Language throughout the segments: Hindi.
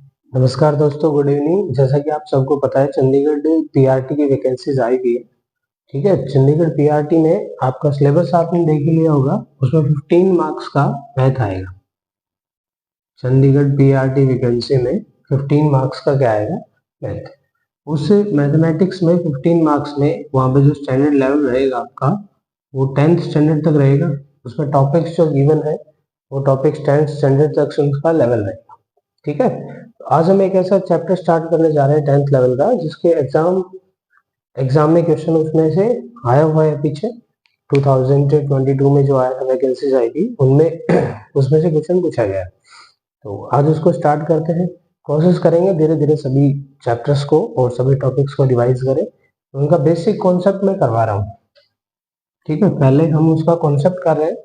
नमस्कार दोस्तों, गुड इवनिंग। जैसा कि आप सबको पता है, चंडीगढ़ पीआरटी की वैकेंसीज आई हुई है। ठीक है, चंडीगढ़ पीआरटी में आपका सिलेबस आपने देख ही लिया होगा। उसमें 15 मार्क्स का मैथ आएगा। चंडीगढ़ पीआरटी वैकेंसी में 15 मार्क्स का क्या आएगा? मैथ। उस मैथमेटिक्स में 15 मार्क्स में वहाँ पे जो स्टैंडर्ड लेवल रहेगा आपका, वो 10th स्टैंडर्ड तक रहेगा। उसमें टॉपिक्स जो गिवन है वो टॉपिक्स 10th स्टैंडर्ड तक उनका लेवल रहेगा। ठीक है, तो आज हम एक ऐसा चैप्टर स्टार्ट करने जा रहे हैं 10th लेवल का, जिसके एग्जाम में क्वेश्चन उसमें से आया हुआ है पीछे 2022 में जो आया था, वैकेंसीज आई थी उनमें उसमें से क्वेश्चन पूछा गया है। तो आज उसको स्टार्ट करते हैं। कोशिश करेंगे धीरे धीरे सभी चैप्टर्स को और सभी टॉपिक्स को रिवाइज करें। तो उनका बेसिक कॉन्सेप्ट मैं करवा रहा हूँ। ठीक है, पहले हम उसका कॉन्सेप्ट कर रहे हैं।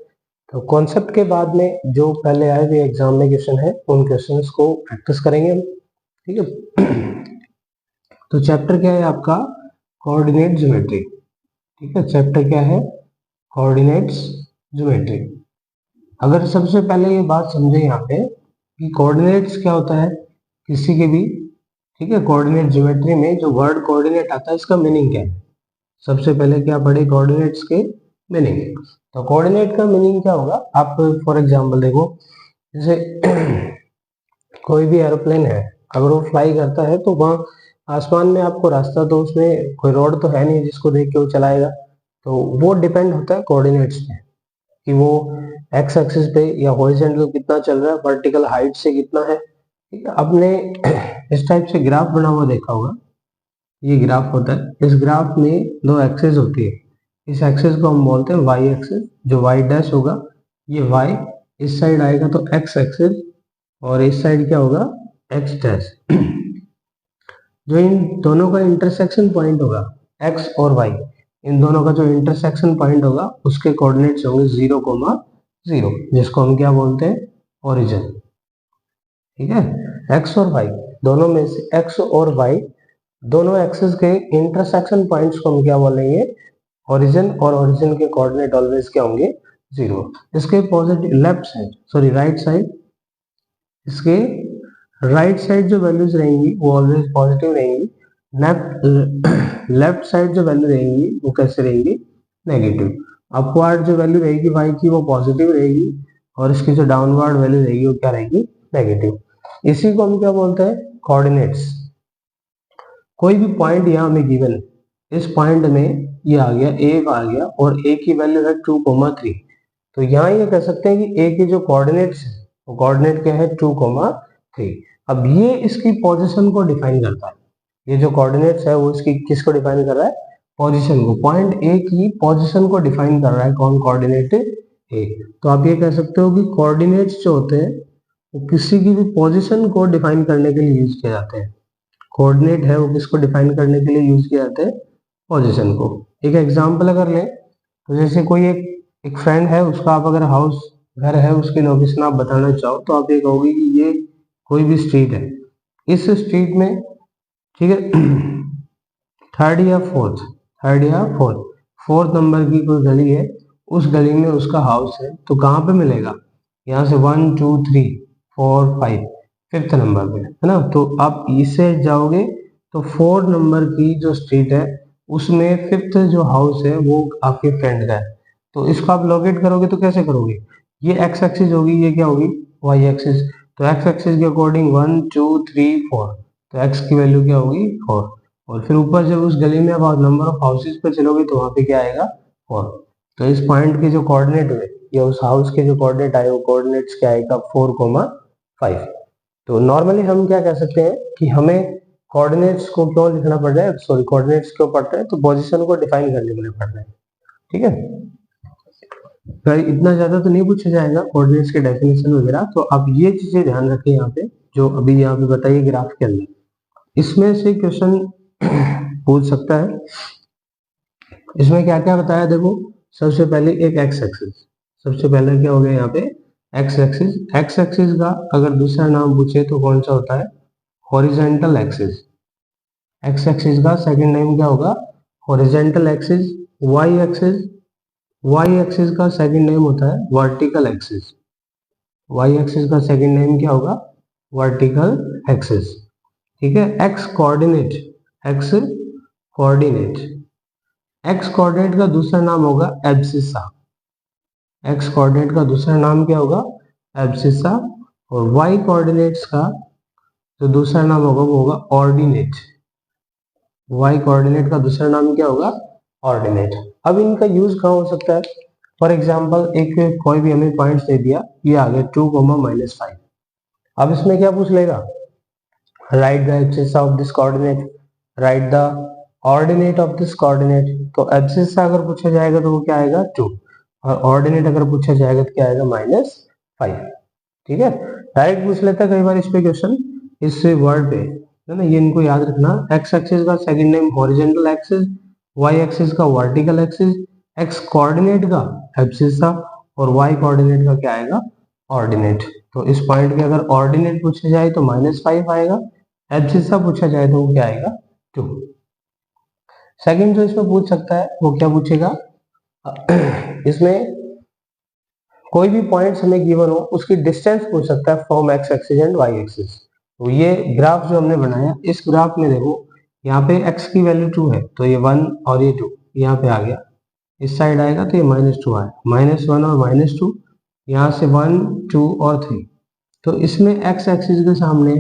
तो कॉन्सेप्ट के बाद में जो पहले आए हुए एग्जाम में क्वेश्चन है, उन क्वेश्चंस को प्रैक्टिस करेंगे हम। ठीक है, तो चैप्टर क्या है आपका? Coordinate geometry. ठीक है, चैप्टर क्या है? Coordinates geometry. अगर सबसे पहले ये बात समझे यहाँ पे कि कोऑर्डिनेट्स क्या होता है किसी के भी। ठीक है, कोऑर्डिनेट ज्योमेट्री में जो वर्ड कोऑर्डिनेट आता है, इसका मीनिंग क्या है? सबसे पहले क्या पढ़े? कोऑर्डिनेट्स के मीनिंग। तो कोऑर्डिनेट का मीनिंग क्या होगा? आप फॉर एग्जांपल देखो, जैसे कोई भी एरोप्लेन है, अगर वो फ्लाई करता है तो वहाँ आसमान में आपको रास्ता, तो उसमें कोई रोड तो है नहीं जिसको देख के वो चलाएगा। तो वो डिपेंड होता है कोऑर्डिनेट्स पे कि वो एक्स एक्सिस पे या हॉरिजॉन्टल कितना चल रहा है, वर्टिकल हाइट से कितना है। ठीक है, आपने इस टाइप से ग्राफ बना हुआ देखा होगा। ये ग्राफ होता है, इस ग्राफ में दो एक्सिस होती है। इस एक्सिस को हम बोलते हैं वाई एक्सिस। जो वाई डैश होगा, ये वाई इस साइड आएगा तो एक्स एक्सिस, और इस साइड क्या होगा? X dash. जो इन दोनों का इंटरसेक्शन पॉइंट होगा, एक्स और वाई, इन दोनों का जो इंटरसेक्शन पॉइंट होगा उसके कोऑर्डिनेट्स होंगे 0,0, जिसको हम क्या बोलते हैं? ओरिजिन। ठीक है, एक्स और वाई दोनों में से एक्स और वाई दोनों एक्सिस के इंटरसेक्शन पॉइंट्स को हम क्या बोलेंगे? ओरिजिन। और ओरिजिन के कोऑर्डिनेट ऑलवेज क्या होंगे? 0। इसके positive left side, sorry right side, इसके राइट साइड जो वैल्यूज रहेंगी वो ऑलवेज पॉजिटिव रहेंगी। लेफ्ट साइड जो वैल्यू रहेंगी वो कैसे रहेंगी? नेगेटिव। अपवर्ड जो वैल्यू रहेगी वाई की वो पॉजिटिव रहेगी, और इसकी जो डाउनवर्ड वैल्यू रहेगी वो क्या रहेगी? नेगेटिव। इसी को हम क्या बोलते हैं? कोऑर्डिनेट्स। कोई भी पॉइंट यहाँ में गिवन है, इस पॉइंट में ये आ गया, ए आ गया, और ए की वैल्यू है 2,3। तो यहाँ ये कह सकते हैं कि ए के जो कोऑर्डिनेट्स है वो कोऑर्डिनेट क्या है? 2,3। अब ये इसकी पोजीशन को डिफाइन करता है। ये जो कोऑर्डिनेट्स है वो इसकी किसको डिफाइन कर रहा है? पोजीशन को। पॉइंट ए की पोजीशन को डिफाइन कर रहा है कौन? कोऑर्डिनेट ए। तो आप ये कह सकते हो कि कोऑर्डिनेट्स जो होते हैं वो किसी की भी पोजीशन को डिफाइन करने के लिए यूज किए जाते हैं। कोऑर्डिनेट है वो किसको डिफाइन करने के लिए यूज किए जाते हैं? पोजीशन को। एक एग्जांपल अगर लें, तो जैसे कोई एक फ्रेंड है, उसका आप अगर हाउस घर है, उसकी लोकेशन आप बताना चाहो तो आप ये कहोगे कि ये कोई भी स्ट्रीट है, इस स्ट्रीट में, ठीक है, फोर्थ नंबर की कोई गली है, उस गली में उसका हाउस है। तो कहाँ पे मिलेगा? यहाँ से 1 2 3 4 5 5th नंबर पे, है ना। तो आप इससे जाओगे तो 4 नंबर की जो स्ट्रीट है उसमें 5th जो हाउस है वो आपके फ्रेंड का है। तो इसको आप लोकेट करोगे तो कैसे करोगे? ये एक्स एक्सिस होगी, ये क्या होगी? Y axis. तो एक्स एक्सिस के अकॉर्डिंग 1 2 3 4, तो एक्स की वैल्यू क्या होगी? 4। और फिर ऊपर जब उस गली में आप नंबर ऑफ हाउसेज पे चलोगे तो वहां पे क्या आएगा? 4। तो इस पॉइंट के जो कोऑर्डिनेट हुए या उस हाउस के जो कोऑर्डिनेट आए वो कोऑर्डिनेट्स क्या आएगा? 4,5। तो नॉर्मली हम क्या कह सकते हैं कि हमें कोऑर्डिनेट्स को क्यों लिखना पड़ रहा है, सॉरी कोऑर्डिनेट्स क्यों पढ़ रहे हैं? तो पोजीशन को डिफाइन करने के लिए पढ़ रहे हैं। ठीक है, तो इतना ज्यादा तो नहीं पूछा जाएगा कोऑर्डिनेट्स के डेफिनेशन वगैरह। तो आप ये चीजें ध्यान रखें यहाँ पे, जो अभी यहाँ पे बताइए ग्राफ के अंदर। इसमें से क्वेश्चन पूछ सकता है। इसमें क्या क्या बताया देखो। सबसे पहले एक एक्स एक्सिस, सबसे पहले क्या हो गया यहाँ पे? X axis. एक्स एक्सिस का अगर दूसरा नाम पूछे तो कौन सा होता है? Horizontal axis. एक्स एक्सिस का सेकंड नेम क्या होगा? Horizontal axis. Y axis, Y axis का सेकंड नेम होता है वर्टिकल एक्सिस। वाई एक्सिस का सेकंड नेम क्या होगा? वर्टिकल एक्सिस, ठीक है। X coordinate, X coordinate, X coordinate का दूसरा नाम होगा एब्सिसा, एक्स कोऑर्डिनेट का दूसरा नाम क्या होगा, एब्सिसा। और वाई कोऑर्डिनेट्स का जो दूसरा नाम होगा वो होगा ऑर्डिनेट, वाई कोऑर्डिनेट का दूसरा नाम क्या होगा, ऑर्डिनेट। अब इनका यूज कहाँ हो सकता है, फॉर एग्जाम्पल एक कोई भी हमें पॉइंट्स दे दिया, ये आ गया 2,-5। अब इसमें क्या पूछ लेगा, right the abscissa of this coordinate, right the ordinate of this coordinate. तो एब्सिसा अगर पूछा जाएगा तो वो क्या आएगा 2, और ऑर्डिनेट अगर पूछा जाएगा तो क्या आएगा -5, ठीक है। डायरेक्ट पूछ लेता है कई बार इस पे क्वेश्चन, इस वर्ड पे, है ना, ये इनको याद रखना। एक्स एक्सिस का second name horizontal axis, Y axis का वर्टिकल एक्सिस, एक्स कोऑर्डिनेट का एब्सिसा और वाई कोऑर्डिनेट का क्या आएगा, ऑर्डिनेट। तो इस पॉइंट के अगर ऑर्डिनेट पूछा जाए तो -5 आएगा, एब्सिसा पूछा जाए तो वो क्या आएगा 2। सेकंड जो इसमें पूछ सकता है वो क्या पूछेगा, इसमें कोई भी पॉइंट्स हमें गिवन हो उसकी डिस्टेंस पूछ सकता है from X axis and Y axis. तो ये ग्राफ जो हमने बनाया, इस ग्राफ में देखो यहाँ पे x की वैल्यू 2 है तो ये 1 और ये 2 यहाँ पे आ गया, इस साइड आएगा तो ये -2 आएगा, -1 और -2, यहाँ से 1 2 और 3। तो इसमें x एक्सिस के सामने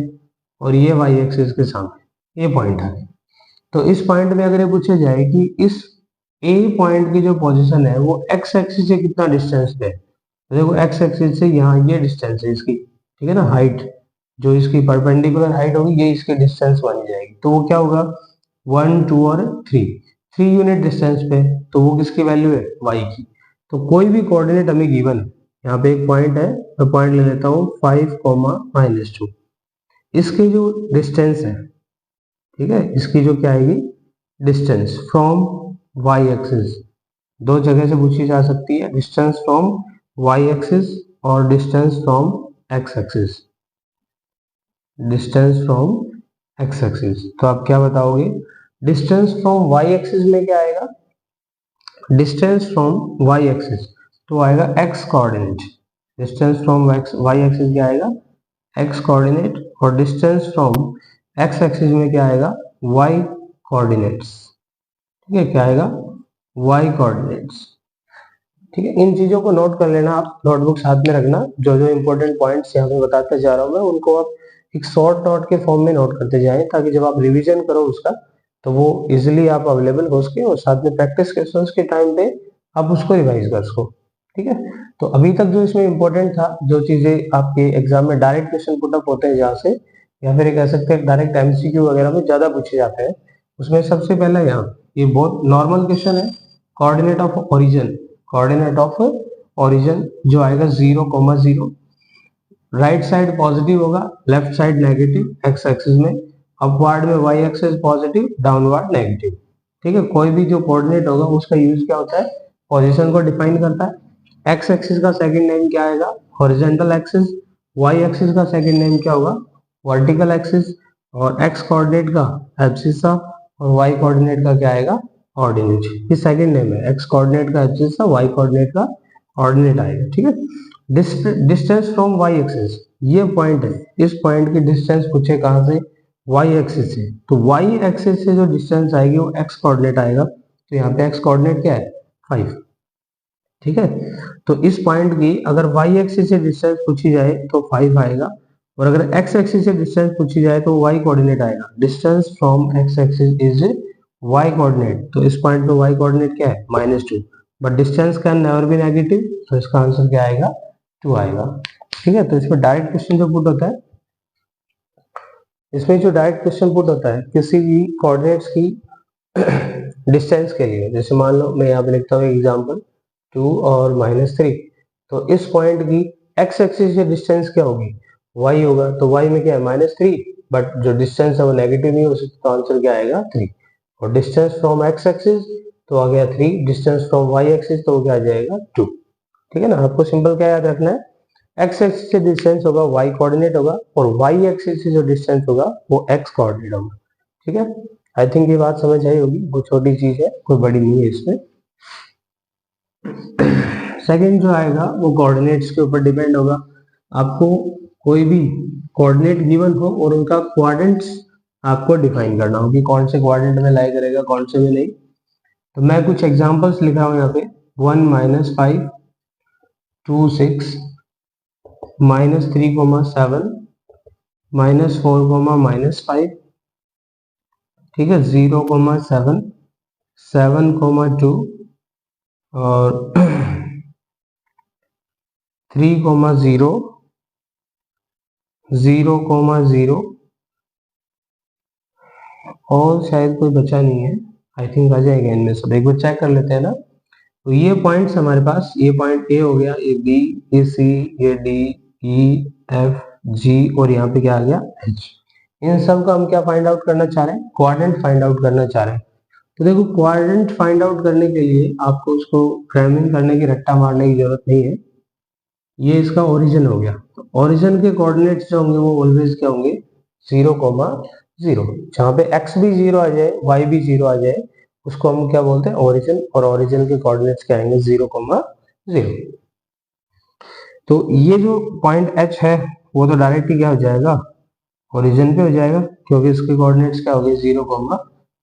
और ये y एक्सिस के सामने ये पॉइंट है। तो इस पॉइंट में अगर ये पूछा जाए कि इस A पॉइंट की जो पोजीशन है वो x एक्सिस से कितना डिस्टेंस पे है, तो देखो x एक्सिस से यहाँ ये डिस्टेंस है इसकी, ठीक है ना, हाइट जो इसकी परपेंडिकुलर हाइट होगी ये इसकी डिस्टेंस मानी जाएगी। तो वो क्या होगा 1 2 और 3 यूनिट डिस्टेंस पे, तो वो किसकी वैल्यू है y की। तो कोई भी कोऑर्डिनेट हमें गिवन है, यहाँ पे एक पॉइंट है, मैं पॉइंट ले लेता हूँ 5, -2, इसकी जो डिस्टेंस है, ठीक है, इसकी जो क्या आएगी डिस्टेंस फ्रॉम y एक्सिस, दो जगह से पूछी जा सकती है, डिस्टेंस फ्रॉम y एक्सिस और distance from x axis, distance from x axis. तो आप क्या बताओगे, डिस्टेंस फ्रॉम y एक्सिस में क्या आएगा, डिस्टेंस फ्रॉम y एक्सिस तो आएगा x coordinate, distance from y axis क्या आएगा x कोऑर्डिनेट, और डिस्टेंस फ्रॉम x एक्सिस में क्या आएगा y कोऑर्डिनेट्स, ठीक है, क्या आएगा y कोऑर्डिनेट्स, ठीक है। इन चीजों को नोट कर लेना, आप नोटबुक साथ में रखना, जो जो इंपॉर्टेंट पॉइंट्स यहाँ पे बताते जा रहा हूँ मैं उनको आप एक शॉर्ट नोट के फॉर्म में नोट करते जाएं, ताकि जब आप रिवीजन करो उसका तो वो इजिली आप अवेलेबल हो सके, और साथ में प्रैक्टिस क्वेश्चंस के टाइम पे आप उसको रिवाइज कर सको, ठीक है। तो अभी तक जो इसमें इंपॉर्टेंट था, जो चीजें आपके एग्जाम में डायरेक्ट क्वेश्चन पुट अप होते हैं जहाँ से, या फिर कह सकते हैं डायरेक्ट एमसीक्यू वगैरह में ज्यादा पूछे जाते हैं, उसमें सबसे पहला यहाँ ये बहुत नॉर्मल क्वेश्चन है, coordinate of origin, coordinate of origin जो आएगा 0,0, राइट साइड पॉजिटिव होगा, left side negative X axis में, अपवर्ड में Y axis positive, downward negative, ठीक है। कोई भी जो कोऑर्डिनेट होगा उसका यूज क्या होता है, पोजीशन को डिफाइन करता है। एक्स एक्सिस का सेकंड नेम क्या आएगा हॉरिजॉन्टल एक्सिस, वाई एक्सिस का सेकंड नेम क्या होगा वर्टिकल एक्सिस, और एक्स कोऑर्डिनेट का एब्सिसा और वाई कोऑर्डिनेट का क्या आएगा ऑर्डिनेट, ये सेकंड नेम है, एक्स कोऑर्डिनेट का एब्सिसा, वाई कोऑर्डिनेट का ऑर्डिनेट आएगा, ठीक है। डिस्टेंस फ्रॉम वाई एक्सिस, ये पॉइंट है, इस पॉइंट की डिस्टेंस पूछे कहां से वाई एक्सिस से, तो वाई एक्सिस से जो डिस्टेंस आएगी वो एक्स कोऑर्डिनेट आएगा, तो यहाँ पे एक्स कोऑर्डिनेट क्या है 5, ठीक है। तो इस पॉइंट की अगर वाई एक्सिस से डिस्टेंस पूछी जाए तो 5 आएगा, और अगर एक्स एक्सिस से डिस्टेंस पूछी जाए तो वाई कोऑर्डिनेट आएगा, distance from X axis is Y coordinate, तो इस पॉइंट पे वाई कोऑर्डिनेट क्या है -2, but distance can never be negative, तो इसका आंसर क्या आएगा 2 आएगा, ठीक है। तो इसमें डायरेक्ट क्वेश्चन जो पुट होता है, इसमें जो डायरेक्ट क्वेश्चन पुट होता है किसी भी कोऑर्डिनेट्स की डिस्टेंस के लिए, जैसे मान लो मैं यहाँ पे लिखता हूँ एग्जाम्पल 2 और -3, तो इस पॉइंट की एक्स एक्सिस से डिस्टेंस क्या होगी y होगा, तो y में क्या है -3, बट जो डिस्टेंस है वो नेगेटिव नहीं हो सकता, तो आंसर क्या आएगा 3, और डिस्टेंस फ्रॉम एक्स एक्सिस तो आ गया 3, डिस्टेंस फ्रॉम y एक्सिस तो वो क्या आ जाएगा 2, ठीक है ना। आपको सिंपल क्या याद रखना है, एक्स एक्सिस से डिस्टेंस होगा y कोऑर्डिनेट होगा, और y एक्सिस से जो डिस्टेंस होगा वो x कोऑर्डिनेट होगा, ठीक है। आई थिंक ये बात समझ आई होगी, वो छोटी चीज है, कोई बड़ी नहीं है इसमें। सेकंड जो आएगा वो कोऑर्डिनेट्स के ऊपर डिपेंड होगा, आपको कोई भी कोऑर्डिनेट गिवन हो और उनका क्वाड्रेंट्स आपको डिफाइन करना हो कि कौन से क्वाड्रेंट में लाई करेगा, कौन से में नहीं। तो मैं कुछ एग्जांपल्स लिखा हूं यहाँ पे, 1 -5 2 6 -3 7 -4 -5, ठीक है, 0 7 7 2 और 3 0 0 0 और शायद कोई बचा नहीं है, आई थिंक आ जाएगा इनमें सब, एक बार चेक कर लेते हैं ना। तो ये पॉइंट्स हमारे पास, ये पॉइंट ए हो गया, ये बी, ये सी, ये डी, ई, एफ, जी और यहाँ पे क्या आ गया, एच। इन सब का हम क्या फाइंड आउट करना चाह रहे हैं, क्वाड्रेंट फाइंड आउट करना चाह रहे हैं। तो देखो क्वाड्रेंट फाइंड आउट करने के लिए आपको उसको क्रैमिंग करने की, रट्टा मारने की जरूरत नहीं है। ये इसका ओरिजिन हो गया, तो ओरिजिन के कोऑर्डिनेट्स जो होंगे वो ऑलवेज क्या होंगे, 0 0। जहाँ पे x भी 0 आ जाए, y भी 0 आ जाए, उसको हम क्या बोलते हैं, ओरिजिन। और ओरिजिन के कोऑर्डिनेट्स क्या आएंगे, 0 0। तो ये जो पॉइंट h है वो तो डायरेक्ट ही क्या हो जाएगा, ओरिजिन पे हो जाएगा, क्योंकि इसके कोऑर्डिनेट्स क्या हो गए, 0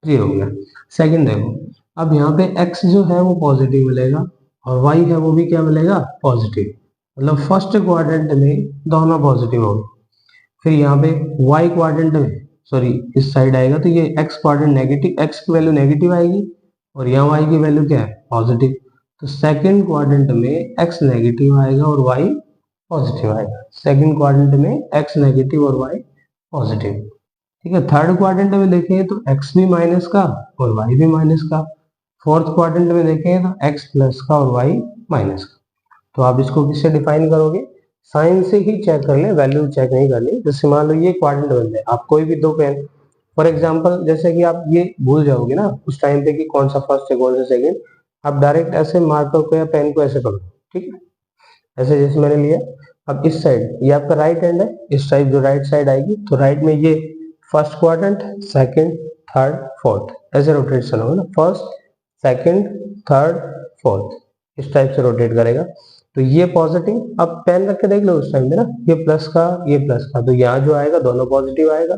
0 हो गया। सेकंड देखो, अब यहाँ पे x जो है वो पॉजिटिव मिलेगा और y है वो भी क्या मिलेगा, पॉजिटिव। मतलब फर्स्ट क्वाड्रेंट में दोनों पॉजिटिव होंगे। फिर यहाँ पे y क्वाड्रेंट में, सॉरी इस साइड आएगा तो ये x क्वाड्रेंट नेगेटिव, x की वैल्यू नेगेटिव आएगी और यहाँ y की वैल्यू क्या है, पॉजिटिव। तो सेकंड क्वाड्रेंट में x नेगेटिव आएगा और y पॉजिटिव आएगा। सेकंड क्वाड्रेंट में x नेगेटिव और y पॉजिटिव, ठीक है। थर्ड क्वाड्रेंट में देखें तो x भी माइनस का और y भी माइनस का। फोर्थ क्वाड्रेंट में देखें तो x प्लस का और y माइनस का। तो आप इसको किससे डिफाइन करोगे, साइन से ही चेक कर ले, वैल्यू चेक नहीं करनी। जैसे मान लो ये क्वाड्रेंट बन जाए, आप कोई भी दो पेन, फॉर एग्जांपल जैसे कि आप ये भूल जाओगे ना उस टाइम पे कि कौन सा फर्स्ट है कौन सा सेकंड, आप डायरेक्ट ऐसे मार्कर को या पेन को ऐसे पकड़ो, ठीक है, ऐसे जैसे मैंने लिया। अब इस साइड ये आपका राइट हैंड है, इस टाइप जो राइट साइड आएगी, तो राइट में ये first quadrant, second, third, fourth, ऐसे रोटेशन होगा ना, फर्स्ट सेकंड थर्ड फोर्थ, इस टाइप से रोटेट करेगा। तो ये पॉजिटिव, अब पेन रख के देख लो उस टाइम पे ना, ये प्लस का ये प्लस का, तो यहाँ जो आएगा दोनों पॉजिटिव आएगा।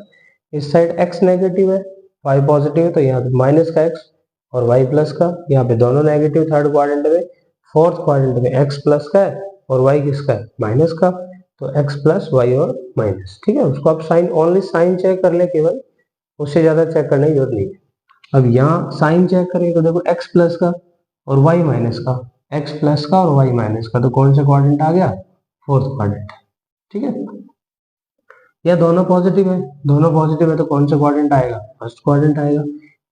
इस साइड x नेगेटिव है, y पॉजिटिव है, तो यहाँ पे माइनस का x और y प्लस का, यहाँ पे दोनों नेगेटिव थर्ड क्वाड्रेंट में। फोर्थ क्वाड्रेंट में x प्लस का है और y किसका है, माइनस का, तो x प्लस y और माइनस, ठीक है। उसको आप साइन, ओनली साइन चेक कर ले केवल, उससे ज्यादा चेक करने की जरूरत नहीं है। अब यहाँ साइन चेक करें तो देखो x प्लस का और y माइनस का, x प्लस का और y माइनस का, तो कौन सा क्वाड्रेंट आ गया, फोर्थ क्वाड्रेंट, ठीक है। या दोनों पॉजिटिव है, दोनों पॉजिटिव है तो कौन सा क्वाड्रेंट आएगा, फर्स्ट क्वाड्रेंट आएगा।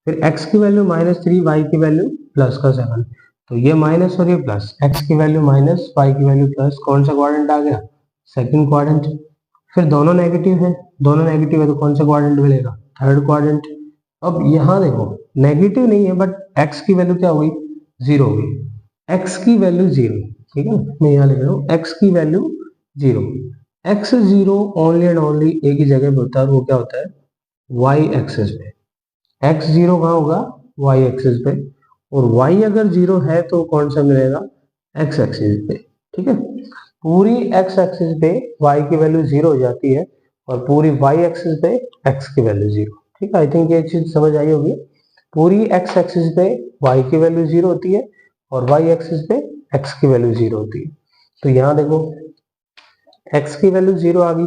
फिर x की वैल्यू -3, y की वैल्यू प्लस का 7, तो ये माइनस और ये प्लस, x की वैल्यू माइनस, y की वैल्यू प्लस, कौन सा क्वाड्रेंट आ गया, सेकंड क्वाड्रेंट। फिर दोनों नेगेटिव है, दोनों नेगेटिव है तो कौन सा क्वाड्रेंट मिलेगा, थर्ड क्वाड्रेंट। अब यहाँ देखो नेगेटिव नहीं है बट x की वैल्यू क्या हो गई, 0 हो गई, x की वैल्यू 0, ठीक है, मैं यहाँ लिख रहा हूँ x की value 0। x 0 only and only एक ही जगह पे होता है, वो क्या होता है, y एक्सिस पे। x 0 कहाँ होगा, y एक्सिस पे, और y अगर 0 है तो कौन सा मिलेगा, x एक्सिस पे, ठीक है। पूरी x एक्सिस पे y की वैल्यू 0 हो जाती है और पूरी y एक्सिस पे x की वैल्यू 0, ठीक है। आई थिंक ये चीज समझ आई होगी। पूरी x एक्सिस पे y की वैल्यू 0 होती है और y एक्सिस पे x की वैल्यू 0 होती है। तो यहाँ देखो x की वैल्यू 0 आ गई,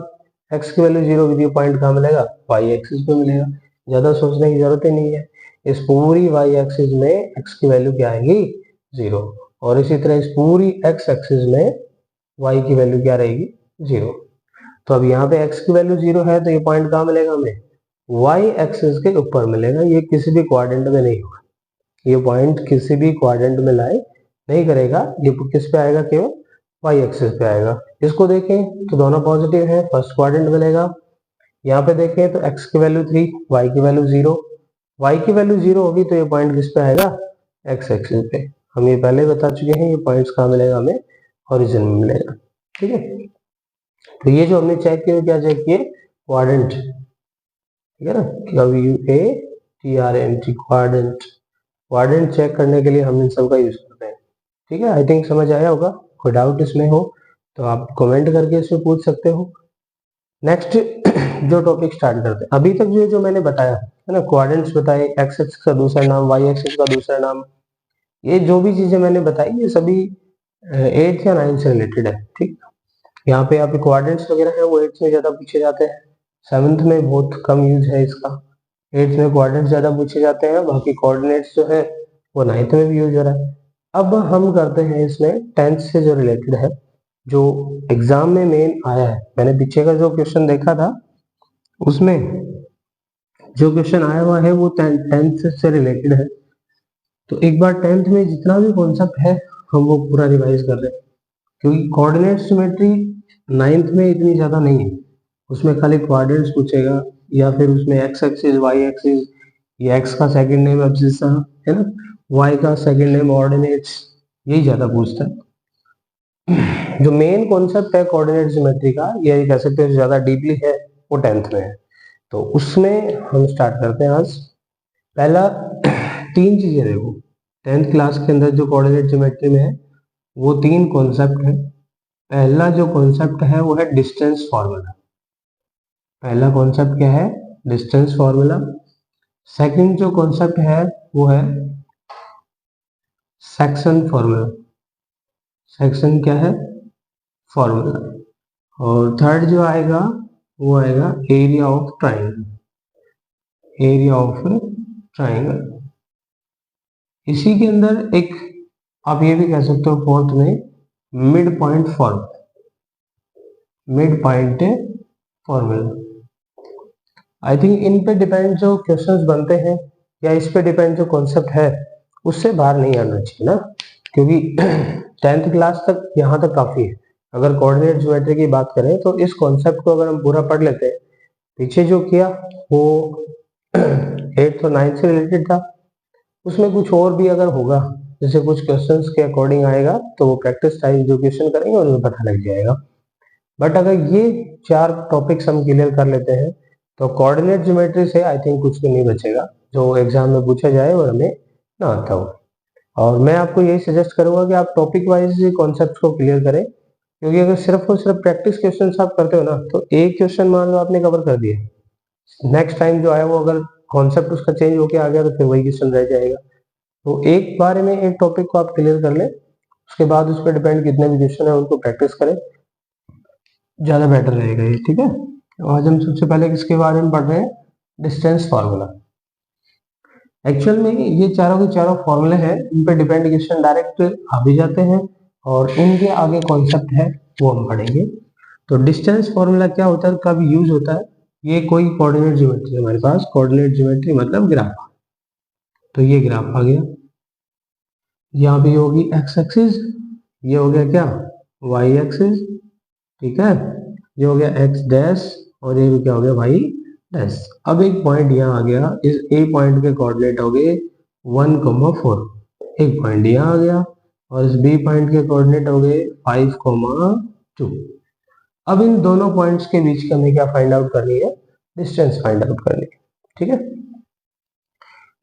x की वैल्यू 0 होगी, पॉइंट कहाँ मिलेगा, y एक्सिस पे मिलेगा। ज्यादा सोचने की जरूरत ही नहीं है। इस पूरी y एक्सिस में x की वैल्यू क्या आएगी, 0, और इसी तरह इस पूरी x एक्सिस में y की वैल्यू क्या रहेगी, 0। तो अब यहाँ पे x की वैल्यू 0 है तो ये पॉइंट कहाँ मिलेगा हमें, y एक्सिस के ऊपर मिलेगा, ये किसी भी क्वाड्रेंट में नहीं होगा, ये पॉइंट किसी भी क्वाड्रेंट में लाई नहीं करेगा, ये किस पे आएगा, केवल y एक्सिस पे आएगा। इसको देखें तो दोनों पॉजिटिव है, फर्स्ट क्वाड्रेंट मिलेगा। यहाँ पे देखें तो x की वैल्यू 3, y की वैल्यू 0, y की वैल्यू 0 होगी तो ये पॉइंट किस पे आएगा, x एक्सिस पे। हम ये पहले बता चुके हैं, ये पॉइंट्स कहाँ मिलेगा हमें, ओरिजिन में मिलेगा, ठीक है। तो ये जो हमने चेक किया, क्या चेक किए, क्वाड्रेंट, ठीक है ना, QUADRNT, क्वाड्रेंट। क्वाड्रेंट चेक करने के लिए हम इन सब का यूज करते हैं, ठीक है। आई थिंक समझ आया होगा। कोई डाउट इसमें हो तो आप कमेंट करके इसमें पूछ सकते हो। नेक्स्ट जो टॉपिक स्टार्ट करते हैं, अभी तक जो मैंने बताया है ना, क्वाड्रेंट्स बताए, एक्स एक्सिस का दूसरा नाम, वाई एक्सिस का दूसरा नाम, ये जो भी चीजें मैंने बताई ये सभी 8th या 9th से रिलेटेड है। ठीक, यहाँ पे आप क्वाड्रेंट्स वगैरह है वो 8th में ज्यादा पूछे जाते हैं, 7th में बहुत कम यूज है इसका, 8th में क्वाड्रेंट्स ज्यादा पूछे जाते हैं, बाकी कोऑर्डिनेट्स जो है वो 9th में भी यूज हो रहा है। अब हम करते हैं इसमें 10th से जो रिलेटेड है, जो एग्जाम में मेन आया है। मैंने पीछे का जो क्वेश्चन देखा था उसमें जो क्वेश्चन आया हुआ है वो 10th से रिलेटेड है। तो एक बार 10th में जितना भी कॉन्सेप्ट है हम वो पूरा रिवाइज कर रहे हैं, क्योंकि कोऑर्डिनेट सिमेट्री 9th में इतनी ज्यादा नहीं है, उसमें खाली कोऑर्डिनेट्स पूछेगा, या फिर उसमें एक्स एक्सिस, वाई एक्सिस, ये एक्स का सेकंड नेम एब्सिसा है ना, वाई का सेकंड नेम ऑर्डिनेट्स, यही ज्यादा पूछता है। जो मेन कॉन्सेप्ट है कोऑर्डिनेट ज्योमेट्री का, ये कह सकते हैं ज्यादा डीपली है, वो 10th में है। तो उसमें हम स्टार्ट करते हैं आज। पहला 3 चीजें देखो 10th क्लास के अंदर जो कोऑर्डिनेट ज्योमेट्री में है वो 3 कॉन्सेप्ट है। पहला जो कॉन्सेप्ट है वो है डिस्टेंस फार्मूला। पहला कॉन्सेप्ट क्या है? Distance formula. सेकंड जो कॉन्सेप्ट है वो है सेक्शन फार्मूला। सेक्शन क्या है? फार्मूला। और थर्ड जो आएगा वो आएगा area of triangle. Area of triangle. इसी के अंदर एक आप ये भी कह सकते हो फोर्थ में mid point formula. Mid point formula. I think in पे डिपेंड जो क्वेश्चंस बनते हैं या इस पे डिपेंड जो कॉन्सेप्ट है उससे बाहर नहीं आना चाहिए ना, क्योंकि 10th क्लास तक यहाँ तक काफी है। अगर कोऑर्डिनेट ज्योमेट्री की बात करें तो इस कॉन्सेप्ट को अगर हम पूरा पढ़ लेते हैं, पीछे जो किया वो 8th और 9th से रिलेटेड था, उसमें कुछ और भी अगर होगा, जैसे कुछ क्वेश्चंस के अकॉर्डिंग आएगा तो वो प्रैक्टिस टाइम जो क्वेश्चन करेंगे उनमें पता लग जाएगा। बट अगर ये 4 टॉपिक्स हम क्लियर कर लेते हैं तो कोऑर्डिनेट ज्योमेट्री से आई थिंक कुछ भी नहीं बचेगा जो एग्जाम में पूछा जाए और हमें ना आता हो। और मैं आपको यही सजेस्ट करूंगा कि आप टॉपिक वाइज कॉन्सेप्ट को क्लियर करें, क्योंकि अगर सिर्फ और सिर्फ प्रैक्टिस क्वेश्चन आप करते हो ना तो एक क्वेश्चन मान लो आपने कवर कर दिया, नेक्स्ट टाइम जो आया वो अगर कॉन्सेप्ट उसका चेंज होके आ गया तो फिर वही क्वेश्चन रह जाएगा। तो एक बारे में एक टॉपिक को आप क्लियर कर लें, उसके बाद उस पर डिपेंड कितने भी क्वेश्चन है उनको प्रैक्टिस करें, ज्यादा बेटर रहेगा ये। ठीक है, आज हम सबसे पहले किसके बारे में पढ़ रहे हैं? Distance formula. एक्चुअल में ये चारों के चारों फॉर्मूले हैं, इन पे डिपेंड क्वेश्चन डायरेक्ट आ भी जाते हैं और इनके आगे कॉन्सेप्ट है वो हम पढ़ेंगे। तो डिस्टेंस फार्मूला क्या होता है, कब यूज होता है? ये कोई कोऑर्डिनेट ज्योमेट्री हमारे पास, कोऑर्डिनेट ज्योमेट्री मतलब ग्राफ। तो ये ग्राफ आ गया, यहाँ पे होगी एक्स एक्सिस, ये हो गया क्या? Y axis. ठीक है, ये हो गया एक्स डैश और ये भी क्या हो गया? Y dash. अब एक पॉइंट यहाँ आ गया, इस ए पॉइंट के कोऑर्डिनेट हो गए 1,4। एक पॉइंट यहाँ आ गया और इस बी पॉइंट के कोऑर्डिनेट हो गए 5,2। अब इन दोनों पॉइंट्स के बीच का हमें क्या फाइंड आउट करनी है? डिस्टेंस फाइंड आउट करनी है। ठीक है,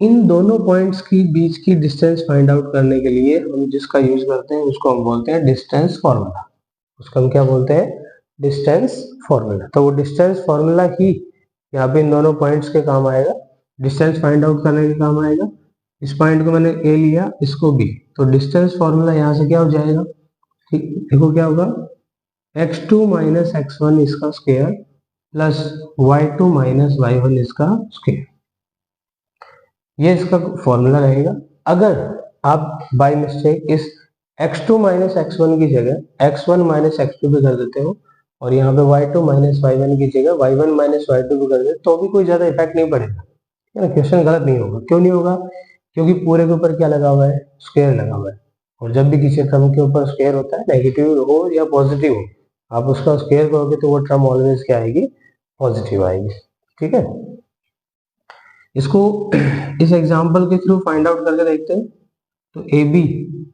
इन दोनों पॉइंट्स की बीच की डिस्टेंस फाइंड आउट करने के लिए हम जिसका यूज करते हैं उसको हम बोलते हैं डिस्टेंस फॉर्मूला। उसको हम क्या बोलते हैं? Distance formula. तो वो डिस्टेंस फॉर्मूला ही यहाँ पे इन दोनों पॉइंट्स के काम आएगा, डिस्टेंस फाइंड आउट करने के काम आएगा। इस पॉइंट को मैंने ए लिया, इसको बी, तो डिस्टेंस फॉर्मूला यहाँ से क्या हो जाएगा? ठीक, देखो क्या होगा? x2 माइनस x1 इसका square plus y2 minus y1 इसका स्क्वायर, ये इसका फॉर्मूला रहेगा। अगर आप बाय मिस्टेक इस x2 माइनस x1 की जगह x1 माइनस x2 भी कर देते हो और यहाँ पे y2 माइनस y1 की जगह y1 माइनस y2 भी कर देते तो भी कोई ज्यादा इफेक्ट नहीं पड़ेगा, है ना? क्वेश्चन गलत नहीं होगा। क्यों नहीं होगा? क्योंकि पूरे के ऊपर क्या लगा हुआ है? स्क्वायर लगा हुआ है। और जब भी किसी टर्म के ऊपर स्क्वायर होता है, नेगेटिव हो या पॉजिटिव हो, आप उसका स्क्वायर करोगे तो वो टर्म ऑलवेज क्या आएगी? पॉजिटिव आएगी। ठीक है, इसको इस एग्जांपल के थ्रू फाइंड आउट करके देखते हैं। तो ए बी,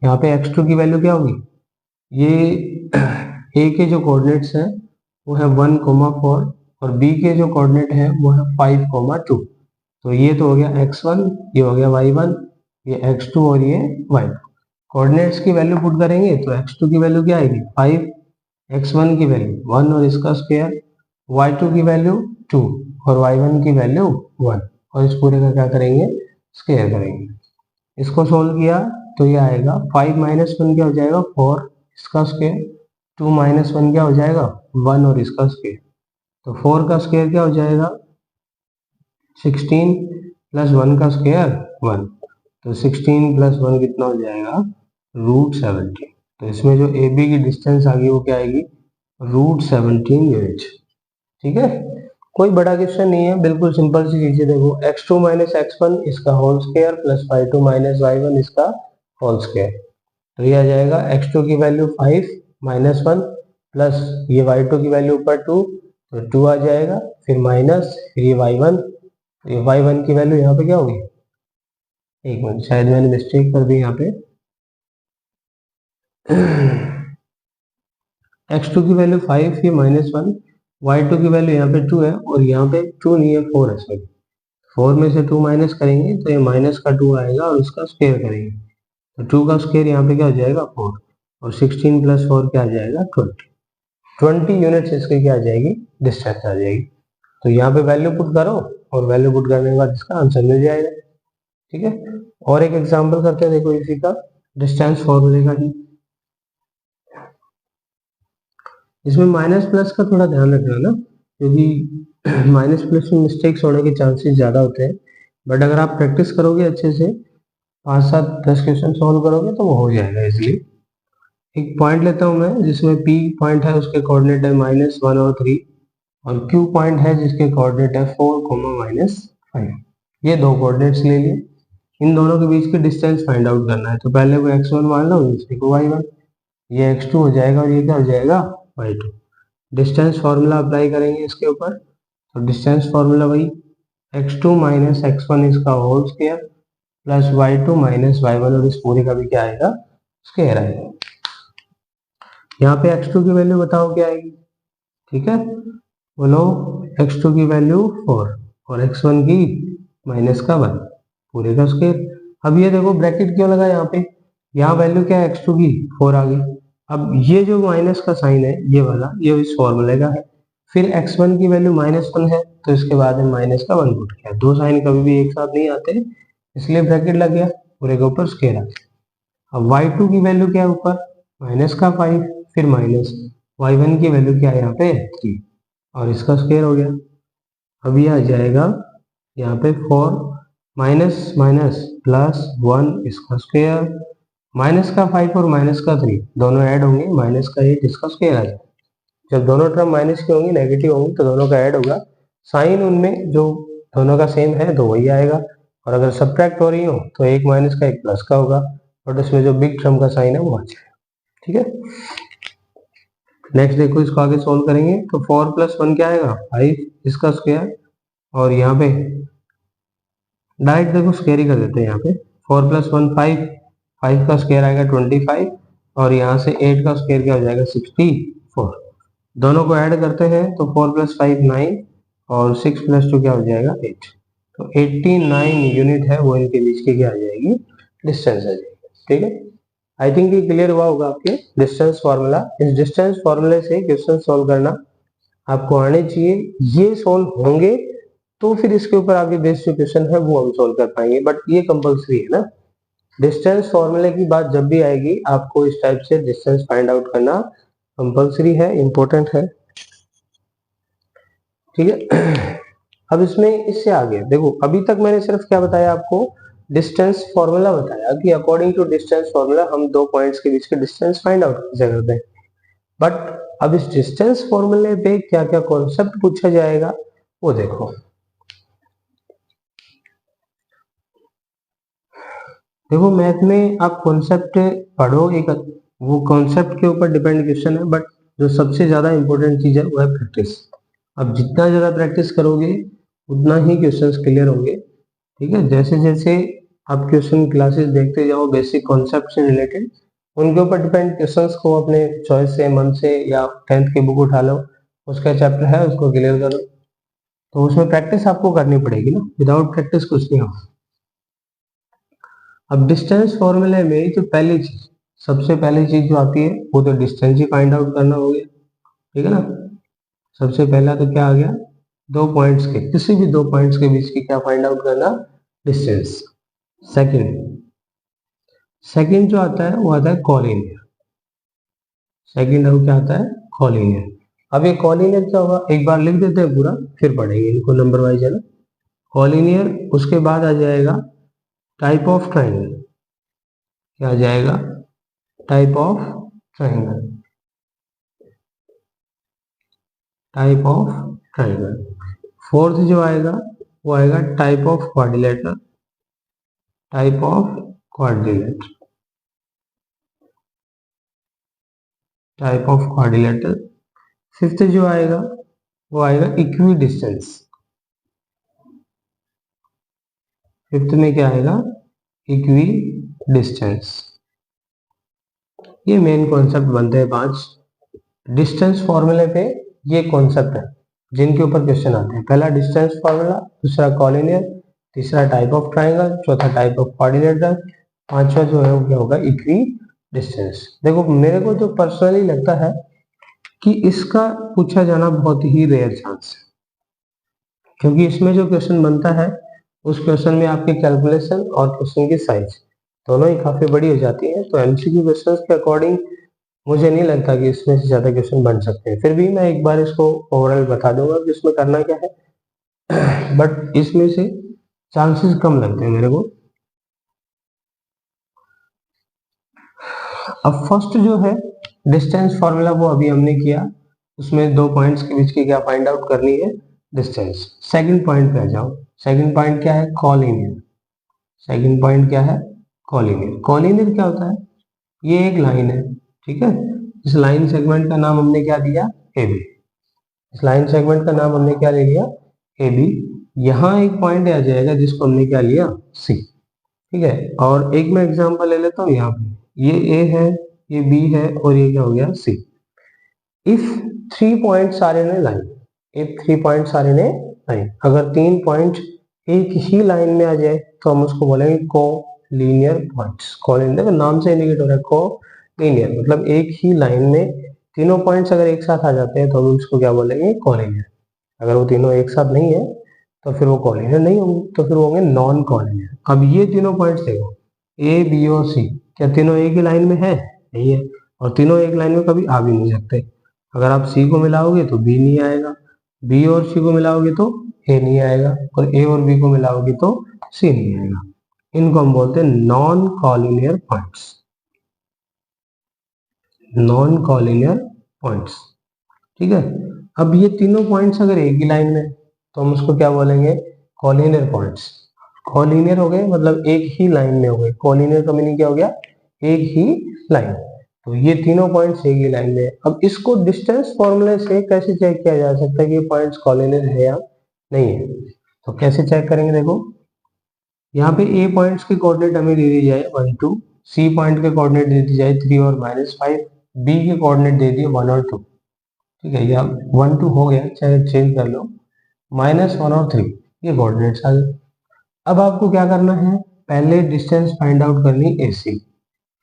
यहाँ पे x2 की वैल्यू क्या होगी? ये ए के जो कोऑर्डिनेट्स हैं वो है 1,4 और बी के जो कोऑर्डिनेट है वो है 5,2। तो ये तो हो गया x1, ये हो गया y1, ये x2 और ये y2। कोऑर्डिनेट्स की वैल्यू पुट करेंगे तो x2 की वैल्यू क्या आएगी? 5, x1 की वैल्यू 1 और इसका स्क्वायर y2 की वैल्यू 2 और y1 की वैल्यू 1, और इस पूरे का क्या करेंगे, स्क्वायर करेंगे। इसको सोल्व किया तो ये आएगा 5 माइनस 1 क्या हो जाएगा 4, इसका स्क्वायर, 2 माइनस 1 क्या हो जाएगा 1 और इसका स्क्वायर, तो 4 का स्क्वायर क्या हो जाएगा 16 प्लस 1 का स्क्वायर 1, तो 16 प्लस 1 कितना हो जाएगा √17। तो इसमें जो ए बी की डिस्टेंस आ गई वो क्या आएगी √17 यूनिट। ठीक है, कोई बड़ा क्वेश्चन नहीं है, बिल्कुल सिंपल सी चीजें। देखो x2 माइनस x1 इसका whole square plus y2 minus y1 इसका होल स्क्वायर, तो ये आ जाएगा x2 की वैल्यू 5 माइनस 1 प्लस ये y2 की वैल्यू ऊपर 2, तो 2 आ जाएगा, फिर माइनस, फिर ये y1, तो ये y1 की वैल्यू यहाँ पे क्या होगी, एक मिनट शायद मैंने मिस्टेक कर दी यहाँ पे x2 की वैल्यू 5 ये माइनस 1, y2 की वैल्यू यहाँ पे 2 है और यहाँ पे 2 नहीं है 4 है, सॉरी 4 में से 2 माइनस करेंगे तो ये माइनस का 2 आएगा और उसका स्क्वायर करेंगे, तो 2 का स्क्वायर यहाँ पे क्या हो जाएगा 4, और 16 प्लस 4 क्या आ जाएगा 20 यूनिट्स इसके क्या आ जाएगी डिस्टेंस आ जाएगी। तो यहाँ पे वैल्यू पुट करो और वैल्यू पुट करने के बाद इसका आंसर मिल जाएगा। ठीक है, और एक एग्जांपल करते हैं, देखो इसी का डिस्टेंस फॉर्मूले का ही। इसमें माइनस प्लस का थोड़ा ध्यान रखना ना, क्योंकि माइनस प्लस में मिस्टेक्स होने के चांसेस ज़्यादा होते हैं, बट अगर आप प्रैक्टिस करोगे अच्छे से 5, 7, 10 क्वेश्चन सॉल्व करोगे तो वो हो जाएगा इजिली। एक पॉइंट लेता हूँ मैं जिसमें P पॉइंट है उसके कोऑर्डिनेट है -1 और 3, और Q पॉइंट है जिसके कोऑर्डिनेट है 4, -5। ये दो कोऑर्डिनेट्स ले लिए, इन दोनों के बीच की डिस्टेंस फाइंड आउट करना है, तो पहले को x1 मान लो, दूसरे को y1, ये x2 हो जाएगा और ये क्या हो जाएगा y2। डिस्टेंस फॉर्मूला अप्लाई करेंगे इसके ऊपर, तो डिस्टेंस फॉर्मूला वही x2 माइनस x1 इसका whole square plus y2 minus y1, और इस पूरे का भी क्या आएगा स्क्वायर आएगा। यहाँ पे x2 की वैल्यू बताओ क्या आएगी, ठीक है बोलो, x2 की वैल्यू 4 और x1 की माइनस का 1 पूरे का स्क्वायर। अब ये देखो ब्रैकेट क्यों लगा यहाँ पे, यहाँ वैल्यू क्या है x2 की 4 आ गई, अब ये जो माइनस का साइन है ये वाला ये इस फॉर्मूले का है, फिर x1 की वैल्यू -1 है तो इसके बाद में माइनस का 1 पुट किया, दो साइन कभी भी एक साथ नहीं आते इसलिए ब्रैकेट लग गया, पूरे के ऊपर स्क्वायर आ गया। अब y2 की वैल्यू क्या है ऊपर माइनस का 5, फिर माइनस y1 की वैल्यू क्या है यहाँ पे 3 और इसका स्क्वायर हो गया। अब ये आ जाएगा यहाँ पे 4 माइनस माइनस प्लस 1 इसका स्क्वायर, माइनस का 5 और माइनस का 3 दोनों ऐड होंगे, माइनस का 8 इसका स्क्वायर आ जाएगा। जब दोनों टर्म माइनस की होंगी नेगेटिव होंगी तो दोनों का ऐड होगा, साइन उनमें जो दोनों का सेम है तो वही आएगा, और अगर सब्ट्रैक्ट हो रही हो तो एक माइनस का एक प्लस का होगा, और उसमें जो बिग टर्म का साइन है वो आ जाएगा। ठीक है, नेक्स्ट देखो इसको आगे सोल्व करेंगे, तो 4 प्लस 1 क्या आएगा 5 इसका स्क्वायर, और यहाँ पे डायरेक्ट देखो स्क्वायर ही कर देते हैं, यहाँ पे 4 प्लस 1 5, 5 का स्क्वायर आएगा 25, और यहाँ से 8 का स्क्वायर क्या हो जाएगा 64, दोनों को ऐड करते हैं तो 4 प्लस 5 9 और 6 प्लस 2 क्या हो जाएगा 8, तो 89 यूनिट है वो इनके बीच की क्या आ जाएगी डिस्टेंस आ जाएगी। ठीक है, आई थिंक ये क्लियर हुआ होगा आपके डिस्टेंस फॉर्मूला। इस डिस्टेंस फॉर्मूले से क्वेश्चन सॉल्व करना आपको आने चाहिए, ये सॉल्व होंगे तो फिर इसके ऊपर आगे बेस्ड जो क्वेश्चन है वो हम सॉल्व कर पाएंगे, बट ये कंपल्सरी है ना, डिस्टेंस फॉर्मूले की बात जब भी आएगी आपको इस टाइप से डिस्टेंस फाइंड आउट करना कंपल्सरी है, इंपॉर्टेंट है। ठीक है, अब इसमें इससे आगे देखो, अभी तक मैंने सिर्फ क्या बताया आपको डिस्टेंस फॉर्मूला बताया कि अकॉर्डिंग टू डिस्टेंस फॉर्मूला हम दो पॉइंट्स के बीच के डिस्टेंस फाइंड आउट कैसे करते हैं, बट अब इस डिस्टेंस फॉर्मूले पे क्या क्या कॉन्सेप्ट पूछा जाएगा वो देखो। देखो मैथ में आप कॉन्सेप्ट पढ़ो, एक वो कॉन्सेप्ट के ऊपर डिपेंड क्वेश्चन है, बट जो सबसे ज्यादा इंपॉर्टेंट चीज है वो है प्रैक्टिस। अब जितना ज्यादा प्रैक्टिस करोगे उतना ही क्वेश्चंस क्लियर होंगे। ठीक है, जैसे जैसे आप क्वेश्चन क्लासेस देखते जाओ बेसिक कॉन्सेप्ट से रिलेटेड, उनके ऊपर डिपेंड क्वेश्चंस को अपने चॉइस से मन से या 10th की बुक उठा लो, उसका चैप्टर है उसको क्लियर करो, तो उसमें प्रैक्टिस आपको करनी पड़ेगी ना, विदाउट प्रैक्टिस कुछ नहीं होगा। अब डिस्टेंस फॉर्मूले में जो पहली चीज सबसे पहली चीज जो आती है वो तो डिस्टेंस ही फाइंड आउट करना हो गया, ठीक है ना। सबसे पहला तो क्या आ गया, 2 पॉइंट्स के, किसी भी 2 पॉइंट्स के बीच की क्या फाइंड आउट करना, डिस्टेंस। सेकंड जो आता है वो आता है कॉलिनियर। सेकंड अब क्या आता है, कॉलिनियर। अब ये कॉलिनियर क्या होगा, एक बार लिख देते हैं पूरा, फिर पढ़ेंगे इनको नंबर वाइज, है ना। कॉलिनियर, उसके बाद आ जाएगा टाइप ऑफ ट्राइंगल। क्या आ जाएगा, type of triangle, type of triangle. Fourth जो आएगा वो आएगा type of quadrilateral, type of quadrilateral, type of quadrilateral. Fifth जो आएगा वो आएगा इक्वी डिस्टेंस। फिफ्थ में क्या आएगा, इक्वी डिस्टेंस। ये मेन कॉन्सेप्ट बनते हैं 5 डिस्टेंस फॉर्मूले पे। ये कॉन्सेप्ट है जिनके ऊपर क्वेश्चन आते हैं। पहला डिस्टेंस फॉर्मूला, दूसरा कॉलिनियर, तीसरा टाइप ऑफ ट्राइंगल, चौथा टाइप ऑफ क्वाड्रिलेटरल, पांचवा जो है वो क्या होगा, इक्वी डिस्टेंस। देखो मेरे को जो पर्सनली लगता है कि इसका पूछा जाना बहुत ही रेयर चांस है, क्योंकि इसमें जो क्वेश्चन बनता है उस क्वेश्चन में आपके कैलकुलेशन और क्वेश्चन की साइज दोनों ही काफी बड़ी हो जाती है। तो एमसीक्यू क्वेश्चंस के अकॉर्डिंग मुझे नहीं लगता कि इसमें से ज्यादा क्वेश्चन बन सकते हैं। फिर भी मैं एक बार इसको ओवरऑल बता दूंगा कि इसमें करना क्या है बट इसमें से चांसेस कम लगते हैं मेरे को। अब फर्स्ट जो है डिस्टेंस फॉर्मूला वो अभी हमने किया, उसमें 2 पॉइंट्स के बीच की क्या फाइंड आउट करनी है, डिस्टेंस। सेकंड पॉइंट पे आ जाओ। सेकंड पॉइंट क्या है, कॉलिनियर। सेकंड पॉइंट क्या है, कॉलिनियर। कॉलिनियर क्या होता है, ये एक लाइन है, ठीक है। इस लाइन सेगमेंट का नाम हमने क्या दिया, ए बी। इस लाइन सेगमेंट का नाम हमने क्या ले लिया, ए बी। यहाँ एक पॉइंट आ जाएगा जिसको हमने क्या लिया, सी, ठीक है। और एक मैं एग्जांपल ले लेता हूँ, यहाँ पे ये ए है, ये बी है, और ये क्या हो गया, see. If 3 points are in a line, if 3 points are in a line, अगर 3 पॉइंट एक ही लाइन में आ जाए तो हम उसको बोलेंगे को लीनियर पॉइंट्स। कोलिनियर नाम से इंडिकेट हो रहा है, को लीनियर मतलब एक ही लाइन में तीनों पॉइंट्स अगर एक साथ आ जाते हैं तो हम उसको क्या बोलेंगे, कोलिनियर। अगर वो तीनों एक साथ नहीं है तो फिर वो कोलिनियर नहीं होंगे, तो फिर वो होंगे नॉन कोलिनियर। अब ये तीनों पॉइंट्स देखो, ए बी और सी, क्या तीनों एक ही लाइन में है, नहीं है, और तीनों एक लाइन में कभी आ भी नहीं सकते। अगर आप सी को मिलाओगे तो बी नहीं आएगा, बी और सी को मिलाओगे तो ए नहीं आएगा, और ए और बी को मिलाओगे तो सी नहीं आएगा। इनको हम बोलते हैं non collinear points, non collinear points, ठीक है। अब ये तीनों पॉइंट्स अगर एक ही लाइन में तो हम उसको क्या बोलेंगे, कॉलिनियर पॉइंट्स। कॉलिनियर हो गए मतलब एक ही लाइन में हो गए, कॉलिनियर का मीनिंग क्या हो गया, एक ही लाइन। तो ये तीनों पॉइंट्स एक ही लाइन में। अब इसको डिस्टेंस फॉर्मूले से कैसे चेक किया जा सकता है कि ये पॉइंट्स कॉलिनियर है या नहीं है, तो कैसे चेक करेंगे, देखो यहाँ पे ए पॉइंट्स के कोऑर्डिनेट हमें दे दी जाए 1 2, सी पॉइंट के कोऑर्डिनेट दे दी जाए 3 और -5, बी के कोऑर्डिनेट दे दिए 1 और 2, ठीक है। या 1 2 हो गया, चाहे चेंज कर लो, -1 और 3 ये कोऑर्डिनेट्स आ गए। अब आपको क्या करना है, पहले डिस्टेंस फाइंड आउट करनी ए सी,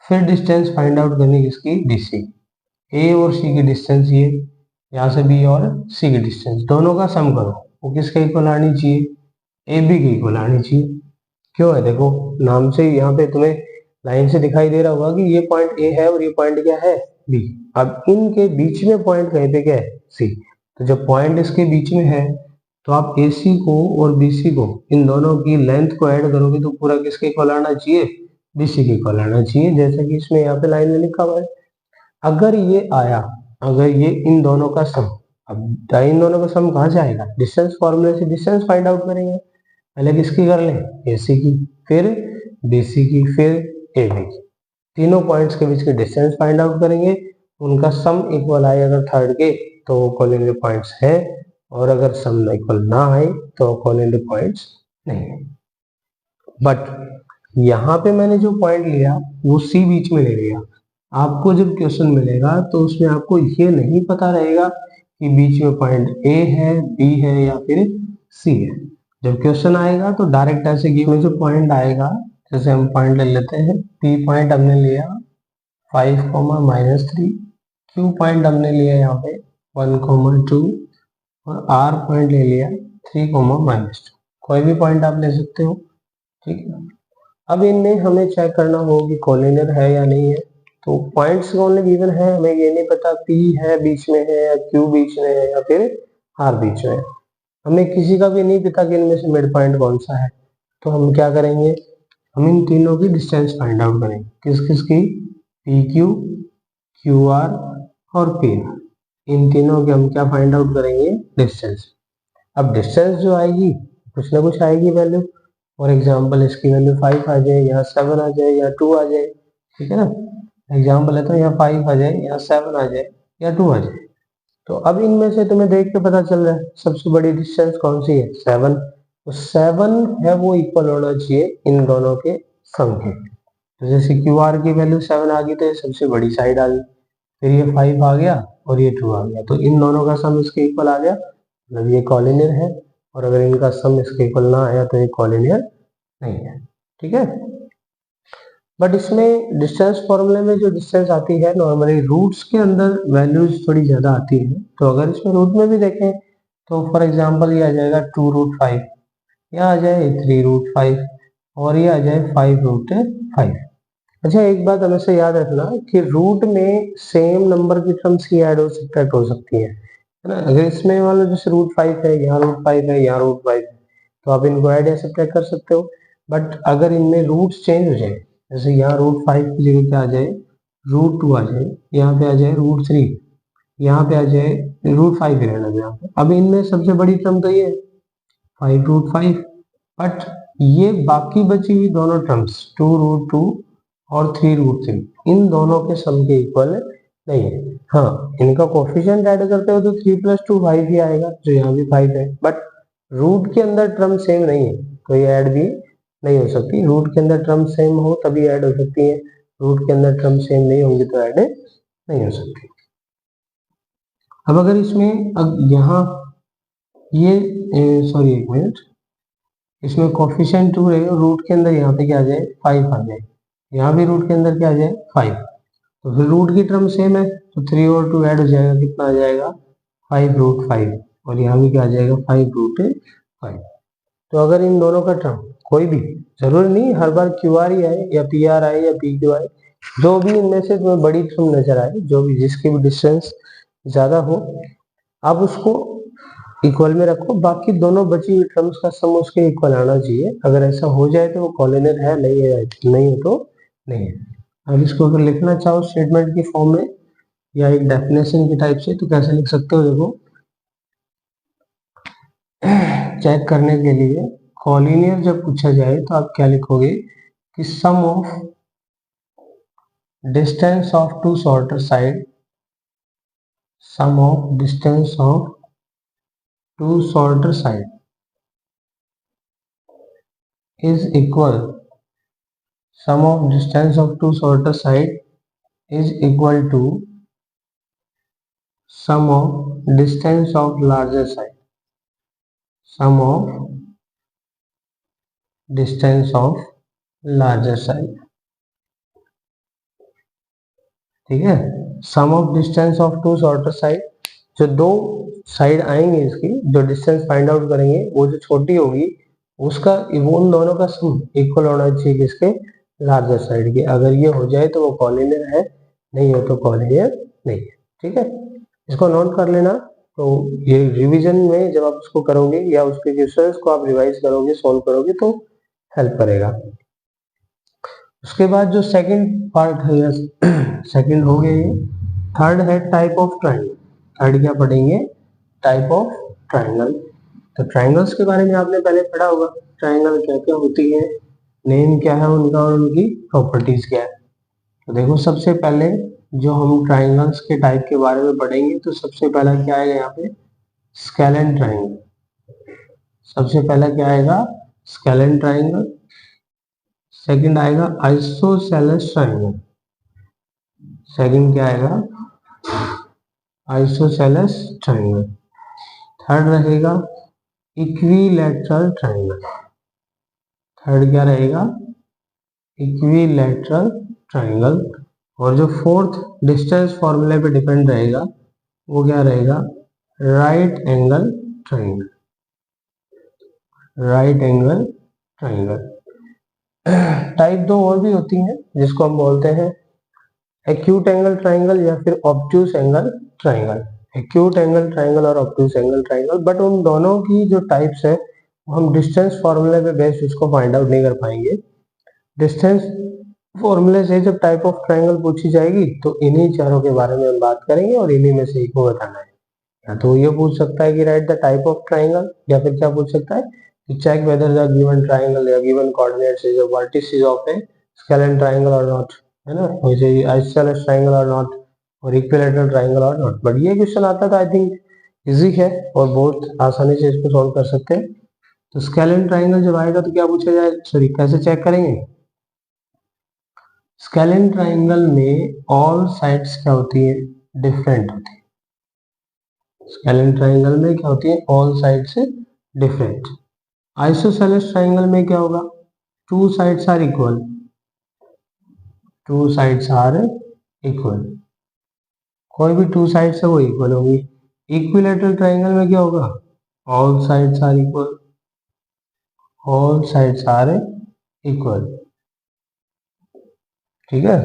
फिर डिस्टेंस फाइंड आउट करनी किसकी, डी सी। ए और सी की डिस्टेंस ये, यहाँ से बी और सी की डिस्टेंस दोनों का सम करो, वो किसके इक्वल आनी चाहिए, ए बी के इक्वल आनी चाहिए। क्यों है, देखो नाम से यहाँ पे तुम्हें लाइन से दिखाई दे रहा होगा कि ये पॉइंट ए है और ये पॉइंट क्या है, बी। अब इनके बीच में पॉइंट कहीं पे क्या है, सी। तो जब पॉइंट इसके बीच में है तो आप ए सी को और बी सी को, इन दोनों की लेंथ को ऐड करोगे तो पूरा किसके इक्वल आना चाहिए, बी सी के इक्वल आना चाहिए, जैसे कि इसमें यहाँ पे लाइन में लिखा हुआ है। अगर ये आया, अगर ये इन दोनों का सम, अब इन दोनों का सम कहाँ से आएगा, डिस्टेंस फॉर्मूले से डिस्टेंस फाइंड आउट करेंगे। पहले किसकी कर लें, एसी की, फिर बीसी की, फिर एबी की। तीनों पॉइंट्स के बीच के डिस्टेंस फाइंड आउट करेंगे, उनका सम इक्वल आए अगर थर्ड के तो वो कोलिनियर पॉइंट्स है, और अगर सम इक्वल ना आए तो कोलिनियर पॉइंट्स नहीं है। बट यहाँ पे मैंने जो पॉइंट लिया वो सी बीच में ले लिया। आपको जब क्वेश्चन मिलेगा तो उसमें आपको ये नहीं पता रहेगा कि बीच में पॉइंट ए है, बी है या फिर सी है। जब क्वेश्चन आएगा तो डायरेक्ट ऐसे गिव में जो पॉइंट आएगा, जैसे हम पॉइंट ले लेते हैं, पी पॉइंट हमने लिया 5, -3, क्यू पॉइंट हमने लिया यहाँ पे 1, 2, और आर पॉइंट ले लिया 3, -2, कोई भी पॉइंट आप ले सकते हो, ठीक है। अब इनमें हमें चेक करना होगा कि कॉलिनियर है या नहीं है। तो पॉइंट्स ओनली गिवन है, हमें ये नहीं पता पी है बीच में है या क्यू बीच में है या फिर आर बीच में है। हमें किसी का भी नहीं पता कि इनमें से मिड पॉइंट कौन सा है। तो हम क्या करेंगे, हम इन तीनों की डिस्टेंस फाइंड आउट करेंगे। किस किस की, पी क्यू, क्यू आर और पी आर, इन तीनों के हम क्या फाइंड आउट करेंगे, डिस्टेंस। अब डिस्टेंस जो आएगी कुछ ना कुछ आएगी वैल्यू। फॉर एग्जाम्पल इसकी वैल्यू 5 आ जाए, यहाँ 7 आ जाए, या 2 आ जाए, ठीक है ना। एग्जाम्पल है तो यहाँ 5 आ जाए, यहाँ 7 आ जाए, या 2 आ जाए। तो अब इनमें से तुम्हें देख के पता चल रहा है सबसे बड़ी डिस्टेंस कौन सी है, 7। तो 7 है वो इक्वल होना चाहिए इन दोनों के सम के। तो जैसे क्यू आर की वैल्यू 7 आ गई तो ये सबसे बड़ी साइड आ गई, फिर ये 5 आ गया और ये 2 आ गया, तो इन दोनों का सम इसके इक्वल आ गया, मतलब ये कॉलिनियर है। और अगर इनका सम इसके इक्वल ना आया तो ये कॉलिनियर नहीं है, ठीक है। बट इसमें डिस्टेंस फॉर्मूले में जो डिस्टेंस आती है नॉर्मली रूट्स के अंदर वैल्यूज थोड़ी ज्यादा आती है। तो अगर इसमें रूट में भी देखें तो फॉर एग्जांपल ये आ जाएगा 2√5, यहाँ आ जाए 3√5 और ये आ जाए 5√5। अच्छा एक बात हमेशा याद रखना कि रूट में सेम नंबर की टर्म्स ही ऐड हो सब्ट्रैक्ट हो सकती है ना। अगर इसमें मान लो जैसे √5 है, यहाँ √5 है, यहाँ √5 है, तो आप इनको ऐड या सब्ट्रैक्ट कर सकते हो। बट अगर इनमें रूट्स चेंज हो जाए, जैसे यहाँ √5 की जगह क्या आ जाए, √2 आ जाए, यहाँ पे आ जाए √3, यहाँ पे आ जाए √5 ही रहना यहाँ पे। अब इनमें सबसे बड़ी टर्म तो ये 5√5, बट ये बाकी बची हुई दोनों टर्म्स 2√2 और 3√3 इन दोनों के सम के इक्वल नहीं है। हाँ इनका कोफिशिएंट ऐड करते हो तो 3 + 2 5 ही आएगा, जो यहाँ भी 5 है। बट रूट के अंदर टर्म सेम नहीं है तो ये ऐड भी नहीं हो सकती। रूट के अंदर टर्म सेम हो तभी ऐड हो सकती है, रूट के अंदर टर्म सेम नहीं होंगी तो ऐड नहीं हो सकती। अब अगर इसमें अब यहाँ ये सॉरी एक मिनट, इसमें कोफिशिएंट 2 रहेगा, रूट के अंदर यहाँ पे क्या आ जाए 5 आ जाए, यहाँ भी रूट के अंदर क्या आ जाए 5, तो फिर रूट की टर्म सेम है तो 3 और 2 ऐड हो जाएगा, कितना आ जाएगा 5√5, और यहाँ भी क्या आ जाएगा 5√5। तो अगर इन दोनों का टर्म कोई भी, जरूरी नहीं हर बार क्यू आर ही आए या पी आर आए या पी क्यू आए, जो भी इनमें से तुम्हें बड़ी टर्म नजर आए, जो भी जिसकी भी डिस्टेंस ज्यादा हो, आप उसको इक्वल में रखो, बाकी दोनों बची हुई टर्म्स का सम उसके इक्वल आना चाहिए। अगर ऐसा हो जाए तो वो कॉलिनियर है, नहीं है, नहीं हो तो नहीं है। अब इसको अगर लिखना चाहो स्टेटमेंट की फॉर्म में या एक डेफिनेशन की टाइप से तो कैसे लिख सकते हो, देखो चेक करने के लिए कॉलिनियर जब पूछा जाए तो आप क्या लिखोगे कि sum of distance of two shorter side, sum of distance of two shorter side is equal, sum of distance of two shorter side is equal to sum of distance of larger side, sum of distance of larger side, ठीक है। Sum of distance of two shorter side, जो दो साइड आएंगे इसकी, जो डिस्टेंस फाइंड आउट करेंगे वो जो छोटी होगी उसका, वो उन दोनों का सम इक्वल होना चाहिए किसके, लार्जर साइड के। अगर ये हो जाए तो वो कॉलिनियर है, नहीं हो तो कॉलिनियर नहीं है, ठीक है। इसको नोट कर लेना। तो ये रिवीजन में जब आप उसको करोगे या उसके क्वेश्चंस को आप रिवाइज करोगे, सॉल्व करोगे तो हेल्प करेगा। उसके बाद जो सेकंड पार्ट है, सेकंड हो गया ये, थर्ड है टाइप ऑफ ट्राइंगल। थर्ड क्या पढ़ेंगे, टाइप ऑफ ट्राइंगल। तो ट्राइंगल्स के बारे में आपने पहले पढ़ा होगा, ट्राइंगल क्या क्या होती है, नेम क्या है उनका और उनकी प्रॉपर्टीज क्या है। तो देखो सबसे पहले जो हम ट्राइंगल्स के टाइप के बारे में पढ़ेंगे तो सबसे पहला क्या आएगा यहाँ पे, स्केलेन ट्राइंगल। सबसे पहला क्या आएगा, स्केलेन ट्राइंगल। सेकंड आएगा आइसोसेलेस ट्राइंगल। सेकंड क्या आएगा, आइसोसेलेस ट्राइंगल। थर्ड रहेगा इक्विलैटरल ट्राइंगल। थर्ड क्या रहेगा, इक्विलैटरल ट्राइंगल। और जो फोर्थ डिस्टेंस फॉर्मूले पे डिपेंड रहेगा वो क्या रहेगा, right angle triangle, right angle triangle. Type दो और भी होती हैं जिसको हम बोलते हैं एक्यूट एंगल ट्राइंगल या फिर obtuse angle triangle. Acute angle triangle और ऑब्ट्यूस एंगल ट्राइंगल, बट उन दोनों की जो टाइप्स है वो हम डिस्टेंस फॉर्मूले पे बेस्ड उसको फाइंड आउट नहीं कर पाएंगे। डिस्टेंस फॉर्मूले से जब टाइप ऑफ ट्राइंगल पूछी जाएगी तो इन्हीं चारों के बारे में हम बात करेंगे और इन्हीं में से एक को बताना है। या तो ये पूछ सकता है कि write the type of triangle, या फिर क्या पूछ सकता है कि check whether the given triangle या given coordinates is a vertices of a scalene triangle और नॉट, है ना, वैसे आइसोसेलेस ट्राइंगल और नॉट, और इक्विलैटरल ट्राइंगल और नॉट। बट ये क्वेश्चन आता था, आई थिंक इजी है और बहुत आसानी से इसको सॉल्व कर सकते हैं। तो स्केलेन ट्राइंगल जब आएगा तो क्या पूछा जाए, सॉरी कैसे चेक करेंगे। स्केलेन ट्राइंगल में ऑल साइड्स क्या होती है, डिफरेंट होती है। स्केलेन ट्राइंगल में क्या होती है, all sides different. Isosceles triangle में क्या होगा, two sides are equal, two sides are equal, कोई भी टू साइड्स है वो इक्वल होगी। इक्विलैटरल ट्राइंगल में क्या होगा, all sides are equal, all sides are equal, ठीक है।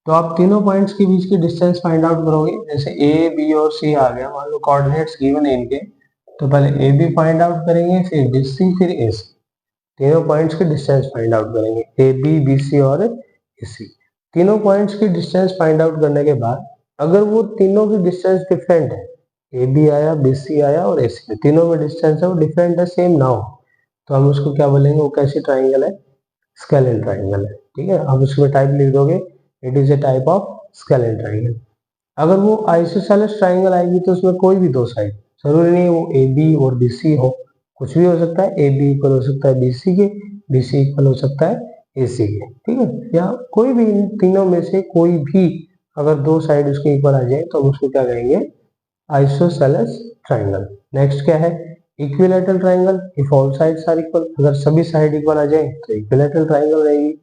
तो आप तीनों पॉइंट्स के बीच की डिस्टेंस फाइंड आउट करोगे। जैसे ए बी और सी आ गया, मान लो कोऑर्डिनेट्स गिवन है इनके, तो पहले ए बी फाइंड आउट करेंगे, फिर डी सी, फिर ए सी, तीनों पॉइंट्स की डिस्टेंस फाइंड आउट करेंगे, ए बी बी सी और ए सी। तीनों पॉइंट्स की डिस्टेंस फाइंड आउट करने के बाद अगर वो तीनों की डिस्टेंस डिफरेंट है, ए बी आया, बी सी आया और ए सी, तीनों में डिस्टेंस है वो डिफरेंट है, सेम ना हो, तो हम उसको क्या बोलेंगे, वो कैसी ट्राइंगल है, स्केलेन ट्राइंगल है, ठीक है। अब उसमें टाइप लिख दोगे, it is a type of scalene triangle. अगर वो आइसोसेलेस ट्राइंगल आएगी तो उसमें कोई भी दो साइड, जरूरी नहीं वो ए बी और बी सी हो, कुछ भी हो सकता है, ए बी इक्वल हो सकता है बी सी के, बी सी इक्वल हो सकता है ए सी के, ठीक है। या कोई भी इन तीनों में से कोई भी अगर दो साइड उसके इक्वल आ जाए तो हम उसको क्या कहेंगे, आइसोसेलेस ट्राइंगल। नेक्स्ट क्या है, equilateral triangle, if all sides are equal, अगर सभी साइड इक्वल आ जाए तो इक्विलैटरल ट्राइंगल रहेगी।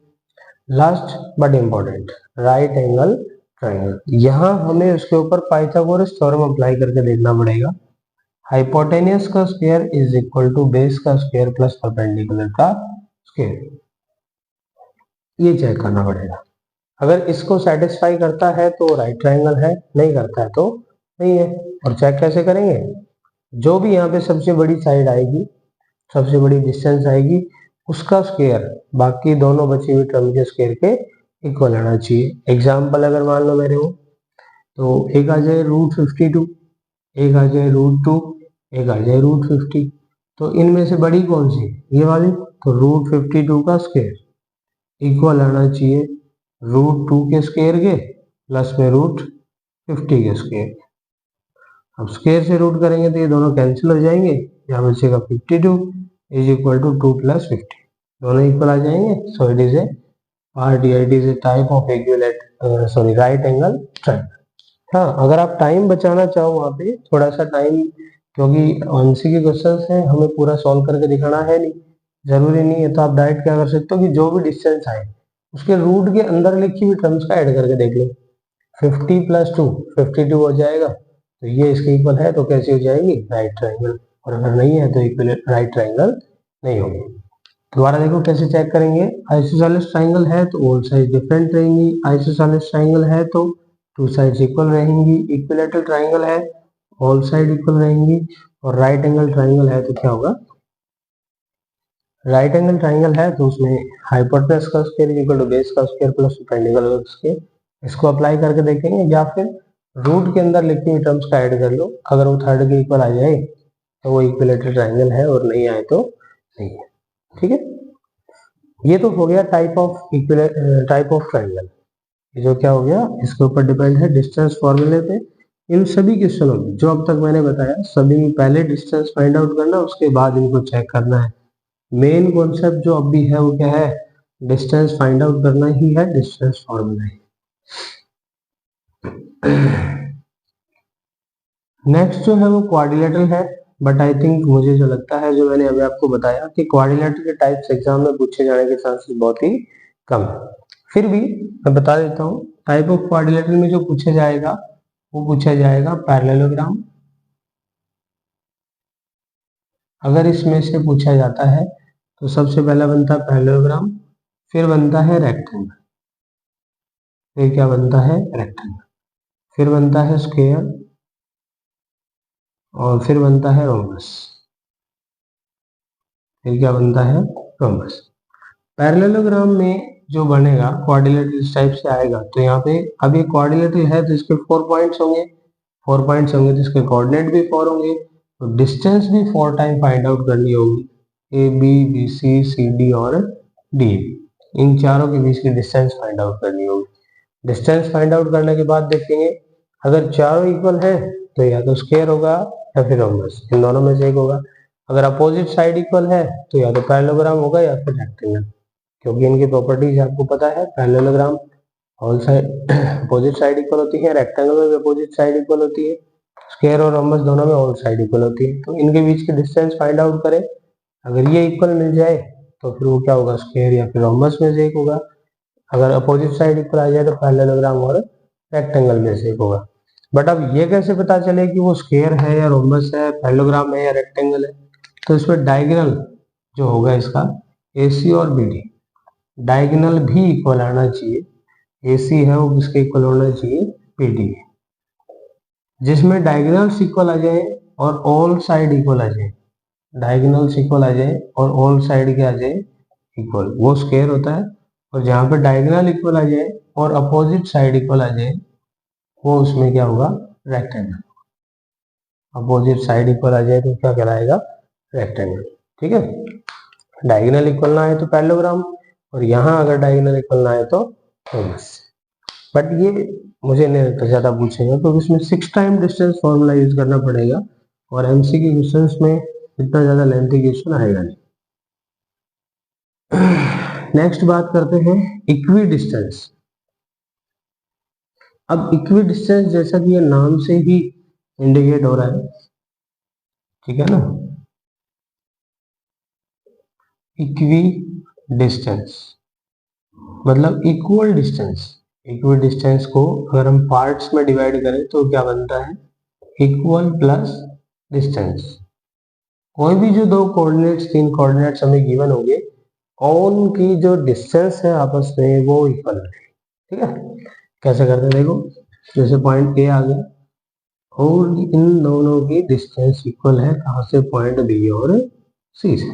Last but important, right angle triangle. यहाँ हमें उसके ऊपर पाइथागोरस थ्योरम अप्लाई करके देखना पड़ेगा। हाइपोटेनियस का square is equal to base का स्क्वायर प्लस परपेंडिकुलर का स्क्वायर, ये चेक करना पड़ेगा। अगर इसको सेटिस्फाई करता है तो राइट ट्राइंगल है, नहीं करता है तो नहीं है। और चेक कैसे करेंगे, जो भी यहाँ पे सबसे बड़ी साइड आएगी, सबसे बड़ी डिस्टेंस आएगी, उसका स्क्वायर बाकी दोनों बची हुई टर्म के स्क्वायर के इक्वल आना चाहिए। एग्जाम्पल अगर मान लो मेरे हो तो एक आ जाए √52, एक आ जाए √2, एक आ जाए √50, तो इनमें से बड़ी कौन सी, ये वाली, तो √52 का स्क्वायर इक्वल आना चाहिए √2 के स्क्वायर के प्लस में √50 के स्क्वायर। अब स्क्वायर से रूट करेंगे तो ये दोनों कैंसिल हो जाएंगे, यहाँ बचेगा 52 इज इक्वल टू 2 + 50, दोनों इक्वल आ जाएंगे। So it is a it is a type of right angle triangle. हाँ, अगर आप टाइम बचाना चाहो वहाँ पे थोड़ा सा टाइम, क्योंकि एमसीक्यू क्वेश्चंस है, हमें पूरा सॉल्व करके दिखाना है नहीं, जरूरी नहीं है, तो आप डायरेक्ट क्या कर सकते हो कि जो भी डिस्टेंस आए उसके रूट के अंदर लिखी हुई टर्म्स का ऐड करके देख लो। 50 + 2 52 हो जाएगा, तो ये इसके इक्वल है तो कैसी हो जाएगी, राइट ट्राइंगल। और अगर नहीं है तो इक्वल राइट ट्राइंगल नहीं होगी। दोबारा देखो कैसे चेक करेंगे, आइसोसेलेस ट्राइंगल है तो ऑल साइड डिफरेंट रहेंगी, आइसोसेलेस ट्राइंगल है तो टू साइड्स इक्वल रहेंगी, इक्विलैटरल ट्राइंगल है ऑल साइड इक्वल रहेंगी, और राइट एंगल ट्राइंगल है तो क्या होगा, राइट एंगल ट्राइंगल है तो उसमें हाइपोटेनस का स्क्वायर इक्वल टू बेस का स्क्वायर प्लस परपेंडिकुलर का स्क्वायर। इसको अप्लाई करके देखेंगे, या फिर रूट के अंदर लिखी हुई टर्म्स का ऐड कर लो, अगर वो थर्ड के इक्वल आ जाए तो वो इक्विलैटरल ट्राइंगल है, और नहीं आए तो नहीं है, ठीक है। ये तो हो गया टाइप ऑफ ट्राइंगल, जो क्या हो गया, इसके ऊपर डिपेंड है डिस्टेंस फॉर्मूले पे। इन सभी क्वेश्चनों में जो अब तक मैंने बताया, सभी में पहले डिस्टेंस फाइंड आउट करना, उसके बाद इनको चेक करना है। मेन कॉन्सेप्ट जो अब भी है वो क्या है, डिस्टेंस फाइंड आउट करना ही है, डिस्टेंस फॉर्मूला ही। नेक्स्ट जो है वो क्वाड्रिलेटरल है, बट आई थिंक मुझे जो लगता है, जो मैंने अभी आपको बताया कि क्वाड्रिलेटरल के टाइप्स एग्जाम में पूछे जाने के चांसेस बहुत ही कम है। फिर भी मैं बता देता हूँ, टाइप ऑफ क्वाड्रिलेटरल में जो पूछा जाएगा वो पूछा जाएगा पैरेललोग्राम, अगर इसमें से पूछा जाता है तो सबसे पहला बनता है पैरेललोग्राम, फिर बनता है रेक्टेंगल, फिर क्या बनता है रेक्टेंगल, फिर बनता है स्क्वायर और फिर बनता है रोम्बस, फिर क्या बनता है रोम्बस। पैरेललोग्राम में जो बनेगा क्वाड्रिलेटरल इस टाइप से आएगा। तो यहाँ पे अब ये क्वाड्रिलेटरल है तो इसके 4 पॉइंट्स होंगे, 4 पॉइंट्स होंगे तो इसके कोऑर्डिनेट भी 4 होंगे, तो डिस्टेंस भी 4 टाइम फाइंड आउट करनी होगी। A B B C C D और डी, इन चारों के बीच की डिस्टेंस फाइंड आउट करनी होगी। डिस्टेंस फाइंड आउट करने के बाद देखेंगे अगर चारों इक्वल है तो या तो स्क्वायर होगा या फिर रोम्बस, इन दोनों में से एक होगा। अगर अपोजिट साइड इक्वल है तो या तो पैरेललोग्राम होगा या फिर रेक्टेंगल, क्योंकि इनकी प्रॉपर्टीज आपको पता है। Parallelogram all side opposite side equal होती है, रेक्टेंगल में भी अपोजिट साइड इक्वल होती है, स्क्वायर और रोम्बस दोनों में ऑल साइड इक्वल होती है। तो इनके बीच की डिस्टेंस फाइंड आउट करें, अगर ये इक्वल मिल जाए तो फिर वो क्या होगा स्क्वायर या फिर रोम्बस में से एक होगा। अगर अपोजिट साइड इक्वल आ जाए तो पैरेललोग्राम और रेक्टेंगल में से एक होगा। बट अब ये कैसे पता चले कि वो स्क्वायर है या रोम्बस है, पैरेललोग्राम है या रेक्टेंगल है? तो इसमें डायगोनल जो होगा इसका AC और BD, डायगोनल भी इक्वल आना चाहिए। AC है वो किसके इक्वल होना चाहिए, BD। जिसमें डायगोनल्स इक्वल आ जाए और ऑल साइड इक्वल आ जाए, डायगोनल्स इक्वल आ जाए और ऑल साइड क्या आ जाए इक्वल, वो स्क्वायर होता है। और जहाँ पे डायगोनल इक्वल आ जाए और अपोजिट साइड इक्वल आ जाए वो उसमें क्या होगा रेक्टेंगल। अपोजिट साइड इक्वल आ जाए तो क्या कहलाएगा रेक्टेंगल। ठीक है, डायगोनल इक्वल ना आए तो पैरेललोग्राम, और यहाँ अगर डायगोनल इक्वल ना आए तो रोम्बस। बट ये मुझे नहीं लगता ज्यादा पूछेगा, तो इसमें 6 टाइम डिस्टेंस फॉर्मूला यूज करना पड़ेगा और MCQ क्वेश्चंस में इतना ज्यादा लेंथी क्वेश्चन आएगा नहीं। नेक्स्ट बात करते हैं इक्वी डिस्टेंस। अब इक्वी डिस्टेंस जैसा कि ये नाम से ही इंडिकेट हो रहा है, ठीक है ना, इक्वी डिस्टेंस मतलब इक्वल डिस्टेंस। इक्वी डिस्टेंस को अगर हम पार्ट्स में डिवाइड करें तो क्या बनता है इक्वल प्लस डिस्टेंस। कोई भी जो दो कोऑर्डिनेट्स, तीन कोऑर्डिनेट्स हमें गिवन होंगे, उनकी जो डिस्टेंस है आपस में वो इक्वल है। ठीक है, कैसे करते हैं देखो, जैसे पॉइंट A आ गया और इन दोनों की डिस्टेंस इक्वल है, कहां से, पॉइंट B और C से।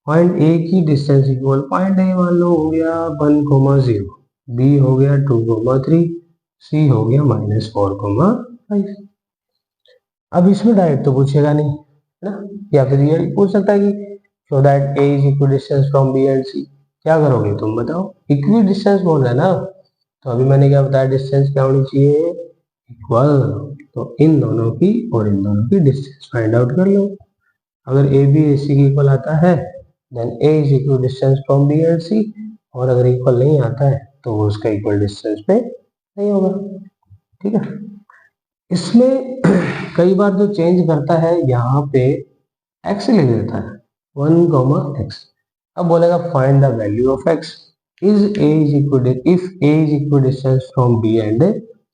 पॉइंट A की डिस्टेंस इक्वल, पॉइंट A मान लो हो गया 1,0, B हो गया 2,3, C हो गया -4,5। अब इसमें डायरेक्ट तो पूछेगा नहीं है ना, या फिर ये पूछ सकता है कि show that A is equi distance from B and C। क्या करोगे तुम बताओ, इक्वी डिस्टेंस बोल रहा है ना, तो अभी मैंने क्या बताया डिस्टेंस क्या होनी चाहिए इक्वल। तो इन दोनों की और इन दोनों की डिस्टेंस फाइंड आउट कर लो। अगर AB AC की इक्वल आता है then A is equal distance from B and C, और अगर इक्वल नहीं आता है तो वो उसका इक्वल डिस्टेंस पे नहीं होगा। ठीक है, इसमें कई बार जो चेंज करता है यहाँ पे x ले लेता है 1,x। अब बोलेगा find the value of x is a is equal if a is equal distance from b and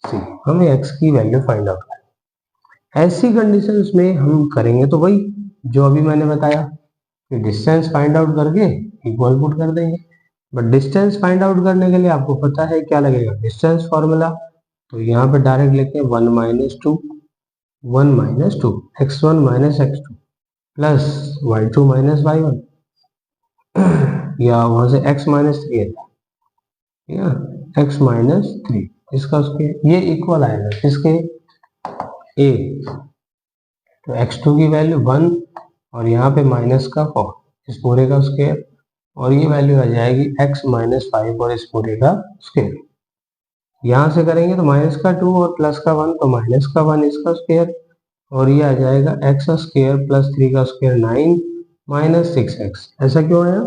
c। हमें x की वैल्यू फाइंड आउट करनी। ऐसी कंडीशंस में हम करेंगे तो वही जो अभी मैंने बताया कि डिस्टेंस फाइंड आउट करके इक्वल पुट कर देंगे। बट डिस्टेंस फाइंड आउट करने के लिए आपको पता है क्या लगेगा डिस्टेंस फॉर्मूला, तो यहाँ पे डायरेक्ट लेके 1 - 2 1 - 2 x1 - x2 plus y2 - y1 या वहां से x - 3 है या x - 3, इसका उसके ये इक्वल आएगा किसके a, तो x2 की वैल्यू 1 और यहाँ पे माइनस का 4, इस पूरे का स्क्वायर, और ये वैल्यू आ जाएगी x - 5 और इस पूरे का स्क्वायर। यहाँ से करेंगे तो माइनस का 2 और प्लस का 1, तो माइनस का 1 इसका स्क्वायर, और ये आ जाएगा x स्क्वायर प्लस 3 का स्क्वायर 9 - 6x। ऐसा क्यों आया,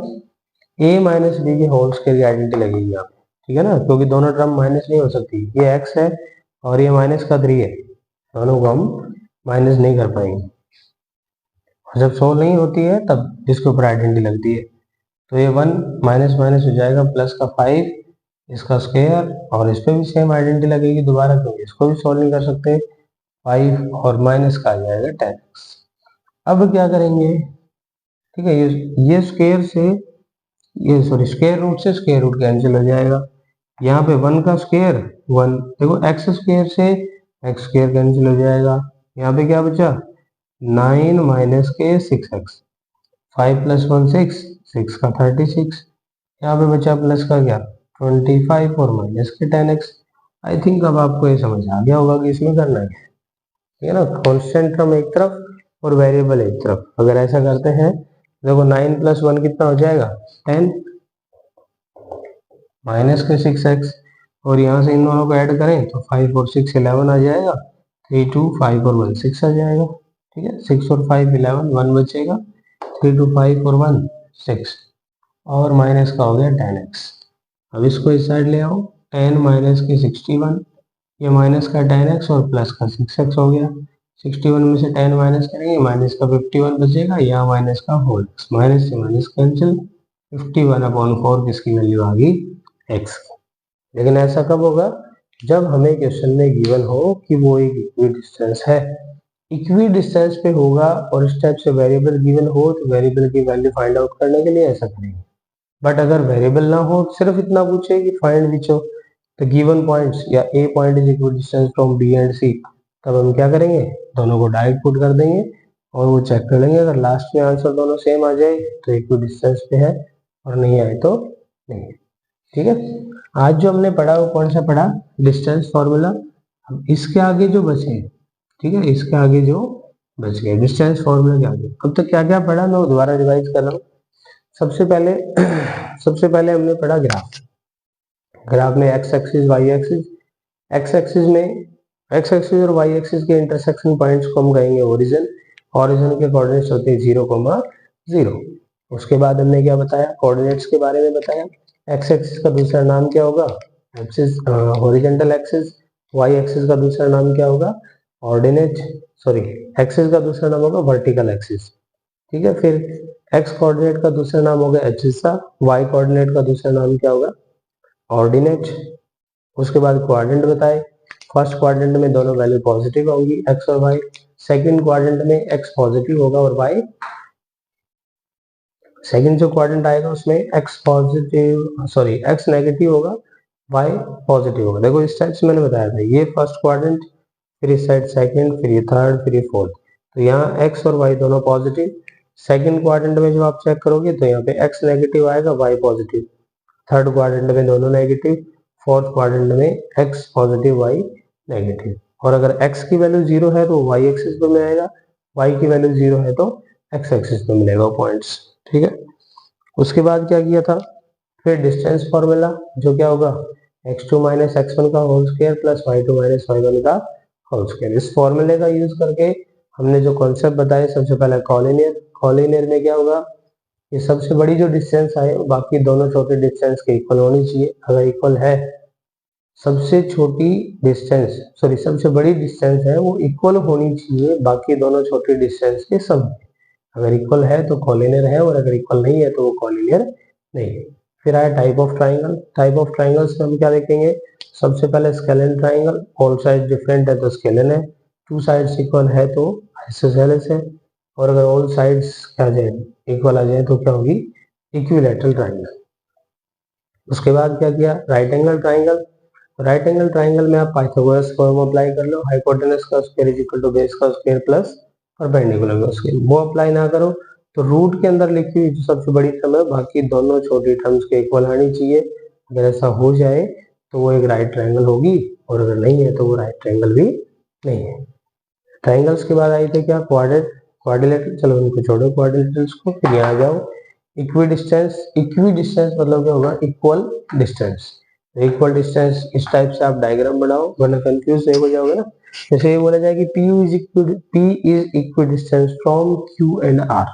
a माइनस b के होल स्क्वायर की आइडेंटिटी लगेगी यहाँ पे, ठीक है ना, क्योंकि दोनों टर्म माइनस नहीं हो सकती, ये x है और ये माइनस का 3 है, दोनों को हम माइनस नहीं कर पाएंगे। जब सोल्व नहीं होती है तब इसके ऊपर आइडेंटिटी लगती है, तो ये 1 माइनस माइनस हो जाएगा प्लस का 5 इसका स्क्वायर, और इस पे भी सेम आइडेंटिटी लगेगी दोबारा, क्योंकि इसको भी सोल्व नहीं कर सकते। 5 और माइनस का आ जाएगा 10x। अब क्या करेंगे, ठीक है, ये स्क्वायर से ये सॉरी स्क्वायर रूट से स्क्वायर रूट कैंसिल हो जाएगा। यहाँ पे 1 का स्क्वायर 1, देखो एक्स स्क्वायर से एक्स स्क्वायर कैंसिल हो जाएगा। यहाँ पे क्या बचा 9 माइनस के 6x, 5 प्लस 1 6, 6 का 36, यहाँ पे बचा प्लस का क्या 25 और माइनस के 10x। आई थिंक अब आपको ये समझ आ गया होगा कि इसमें करना है, ठीक है ना, कॉन्स्टेंट टर्म एक तरफ और वेरिएबल एक तरफ। अगर ऐसा करते हैं देखो 9 प्लस 1 कितना हो जाएगा 10 माइनस के 6x, और यहाँ से इन दोनों को ऐड करें तो 5 और 6 11 आ जाएगा, 3 2 5 और 1 6 आ जाएगा, ठीक है, 6 और 5 11, 1 बचेगा, 3 2 5 और 1 6, और माइनस का हो गया 10x। अब इसको इस साइड ले आओ, 10 माइनस के 61, ये माइनस का 10x और प्लस का 6x हो गया। 61 में से 10 माइनस करेंगे, माइनस का 51 बचेगा, यहाँ माइनस का होल x, माइनस से माइनस कैंसिल, 51/4 किसकी वैल्यू आ गई x। लेकिन ऐसा कब होगा जब हमें क्वेश्चन में गिवन हो कि वो एक इक्वी डिस्टेंस है। इक्वी डिस्टेंस पे होगा और इस टाइप से वेरिएबल गिवन हो तो वेरिएबल की वैल्यू फाइंड आउट करने के लिए ऐसा करेंगे। बट अगर वेरिएबल ना हो, सिर्फ इतना पूछे कि find which of the given points या a point is equal distance from B and C, तब हम क्या करेंगे दोनों को डायरेक्ट पुट कर देंगे और वो चेक कर लेंगे। अगर लास्ट में आंसर दोनों सेम आ जाए तो इक्वी डिस्टेंस पे है, और नहीं आए तो नहीं है, ठीक है। आज जो हमने पढ़ा वो कौन सा पढ़ा, डिस्टेंस फॉर्मूला। अब इसके आगे जो बचे, ठीक है, इसके आगे जो बच गए डिस्टेंस फॉर्मूला के आगे, अब तक क्या क्या पढ़ा मैं दोबारा रिवाइज कर रहा हूँ। सबसे पहले सबसे पहले हमने पढ़ा ग्राफ। ग्राफ में X axis Y axis, X axis में एक्स एक्सिस और वाई एक्सिस के इंटरसेक्शन पॉइंट्स को हम कहेंगे ओरिजिन। ओरिजिन के कोऑर्डिनेट्स होते हैं 0,0। उसके बाद हमने क्या बताया, कोऑर्डिनेट्स के बारे में बताया। एक्स एक्सिस का दूसरा नाम क्या होगा axis horizontal axis, Y axis का दूसरा नाम क्या होगा ऑर्डिनेट, सॉरी एक्सिस का दूसरा नाम होगा वर्टिकल एक्सिस, ठीक है। फिर एक्स कोऑर्डिनेट का दूसरा नाम होगा एब्सिसा, वाई कोऑर्डिनेट का दूसरा नाम क्या होगा ऑर्डिनेट। उसके बाद क्वाड्रेंट बताए, फर्स्ट क्वाड्रेंट में दोनों वैल्यू पॉजिटिव होंगी एक्स और वाई, सेकंड क्वाड्रेंट में एक्स पॉजिटिव होगा और वाई, सेकंड जो क्वाड्रेंट आएगा उसमें x positive sorry x negative होगा, वाई पॉजिटिव होगा। देखो इस टाइप से मैंने बताया था, ये फर्स्ट क्वाड्रेंट, फिर इस साइड सेकंड, फिर ये थर्ड, फिर ये फोर्थ, तो यहाँ एक्स और वाई दोनों पॉजिटिव। सेकंड क्वाड्रेंट में जो आप चेक करोगे तो यहाँ पे एक्स नेगेटिव आएगा, वाई पॉजिटिव, थर्ड क्वाड्रेंट में दोनों नेगेटिव, फोर्थ क्वाड्रेंट में एक्स पॉजिटिव वाई नेगेटिव। और अगर एक्स की वैल्यू 0 है तो वाई एक्सिस पे मिलेगा, वाई की वैल्यू 0 है तो एक्स एक्सिस पे मिलेगा पॉइंट्स, ठीक है। उसके बाद क्या किया था, फिर डिस्टेंस फॉर्मूला, जो क्या होगा x2 माइनस x1 का whole square plus y2 minus y1 का होल स्क्वायर। इस फॉर्मूले का यूज करके हमने जो कॉन्सेप्ट बताए, सबसे पहले कॉलिनियर। कॉलिनियर में क्या होगा, ये सबसे बड़ी जो डिस्टेंस आए बाकी दोनों छोटे डिस्टेंस के इक्वल होनी चाहिए। अगर इक्वल है, सबसे छोटी डिस्टेंस सॉरी सबसे बड़ी डिस्टेंस है वो इक्वल होनी चाहिए बाकी दोनों छोटे डिस्टेंस के सम। अगर इक्वल है तो कॉलिनियर है, और अगर इक्वल नहीं है तो वो कॉलिनियर नहीं है। फिर आया type of triangle. Type of triangles में हम क्या देखेंगे, सबसे पहले scalene triangle, all side different है तो स्केलन है, टू साइड्स इक्वल है तो आइसोसेलेस है, और अगर ऑल साइड्स क्या जाए इक्वल आ जाए तो क्या होगी इक्विलैटरल ट्राइंगल। उसके बाद क्या किया, right angle triangle. Right angle triangle में आप पाइथागोरस थ्योरम अप्लाई कर लो, हाइपोटेनस का square is equal to base का स्क्वायर प्लस परपेंडिकुलर का स्क्वायर, वो अप्लाई ना करो तो रूट के अंदर लिखी हुई जो सबसे बड़ी टर्म है बाकी दोनों छोटी टर्म्स के इक्वल आनी चाहिए। अगर ऐसा हो जाए तो वो एक राइट ट्राइंगल होगी, और अगर नहीं है तो वो राइट ट्राइंगल भी नहीं है। ट्राइंगल्स के बाद आई थे क्या क्वाड्रेट, क्वाड्रिलेटरल, चलो उनको छोड़ो क्वाड्रिलेटरल्स को, फिर यहाँ जाओ इक्वी डिस्टेंस। इक्वी डिस्टेंस मतलब क्या होगा इक्वल डिस्टेंस। इक्वल डिस्टेंस इस टाइप से आप डायग्राम बनाओ वरना कंफ्यूज हो जाओगे ना। जैसे ये बोला जाए कि P is equi distance from Q and R,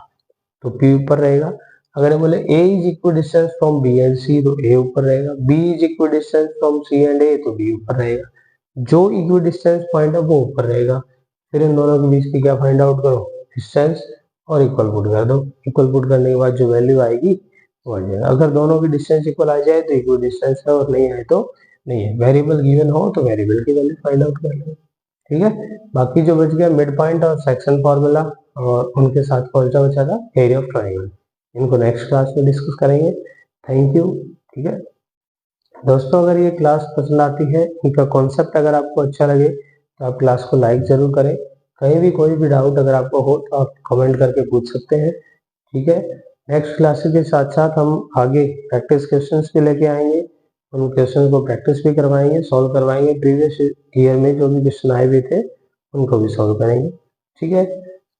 तो P ऊपर रहेगा। अगर बोले A is equi distance from B and C तो A ऊपर रहेगा, B is equi distance from C and A तो B ऊपर रहेगा। जो इक्वी डिस्टेंस पॉइंट है वो ऊपर रहेगा। फिर इन दोनों के बीच की क्या फाइंड आउट करो डिस्टेंस, और इक्वल पुट कर दो। इक्वल पुट करने के बाद जो वैल्यू आएगी वो आ जाएगा। अगर दोनों की डिस्टेंस इक्वल आ जाए तो इक्वल डिस्टेंस है, और नहीं आए तो नहीं है। वेरिएबल गिवन हो तो वेरिएबल की वैल्यू फाइंड आउट कर लेंगे। ठीक है। बाकी जो बच गया मिड पॉइंट और सेक्शन फॉर्मूला और उनके साथ कौन सा बचा था, एरिया ऑफ ट्राइंगल, इनको नेक्स्ट क्लास में डिस्कस करेंगे। Thank you. ठीक है दोस्तों, अगर ये क्लास पसंद आती है, इनका कॉन्सेप्ट अगर आपको अच्छा लगे तो आप क्लास को लाइक जरूर करें। कहीं भी कोई भी डाउट अगर आपको हो तो आप कमेंट करके पूछ सकते हैं। ठीक है, नेक्स्ट क्लासेस के साथ साथ हम आगे प्रैक्टिस क्वेश्चंस भी लेके आएंगे, उन क्वेश्चन को प्रैक्टिस भी करवाएंगे, सॉल्व करवाएंगे। प्रीवियस ईयर में जो भी क्वेश्चन आए हुए थे उनको भी सॉल्व करेंगे। ठीक है,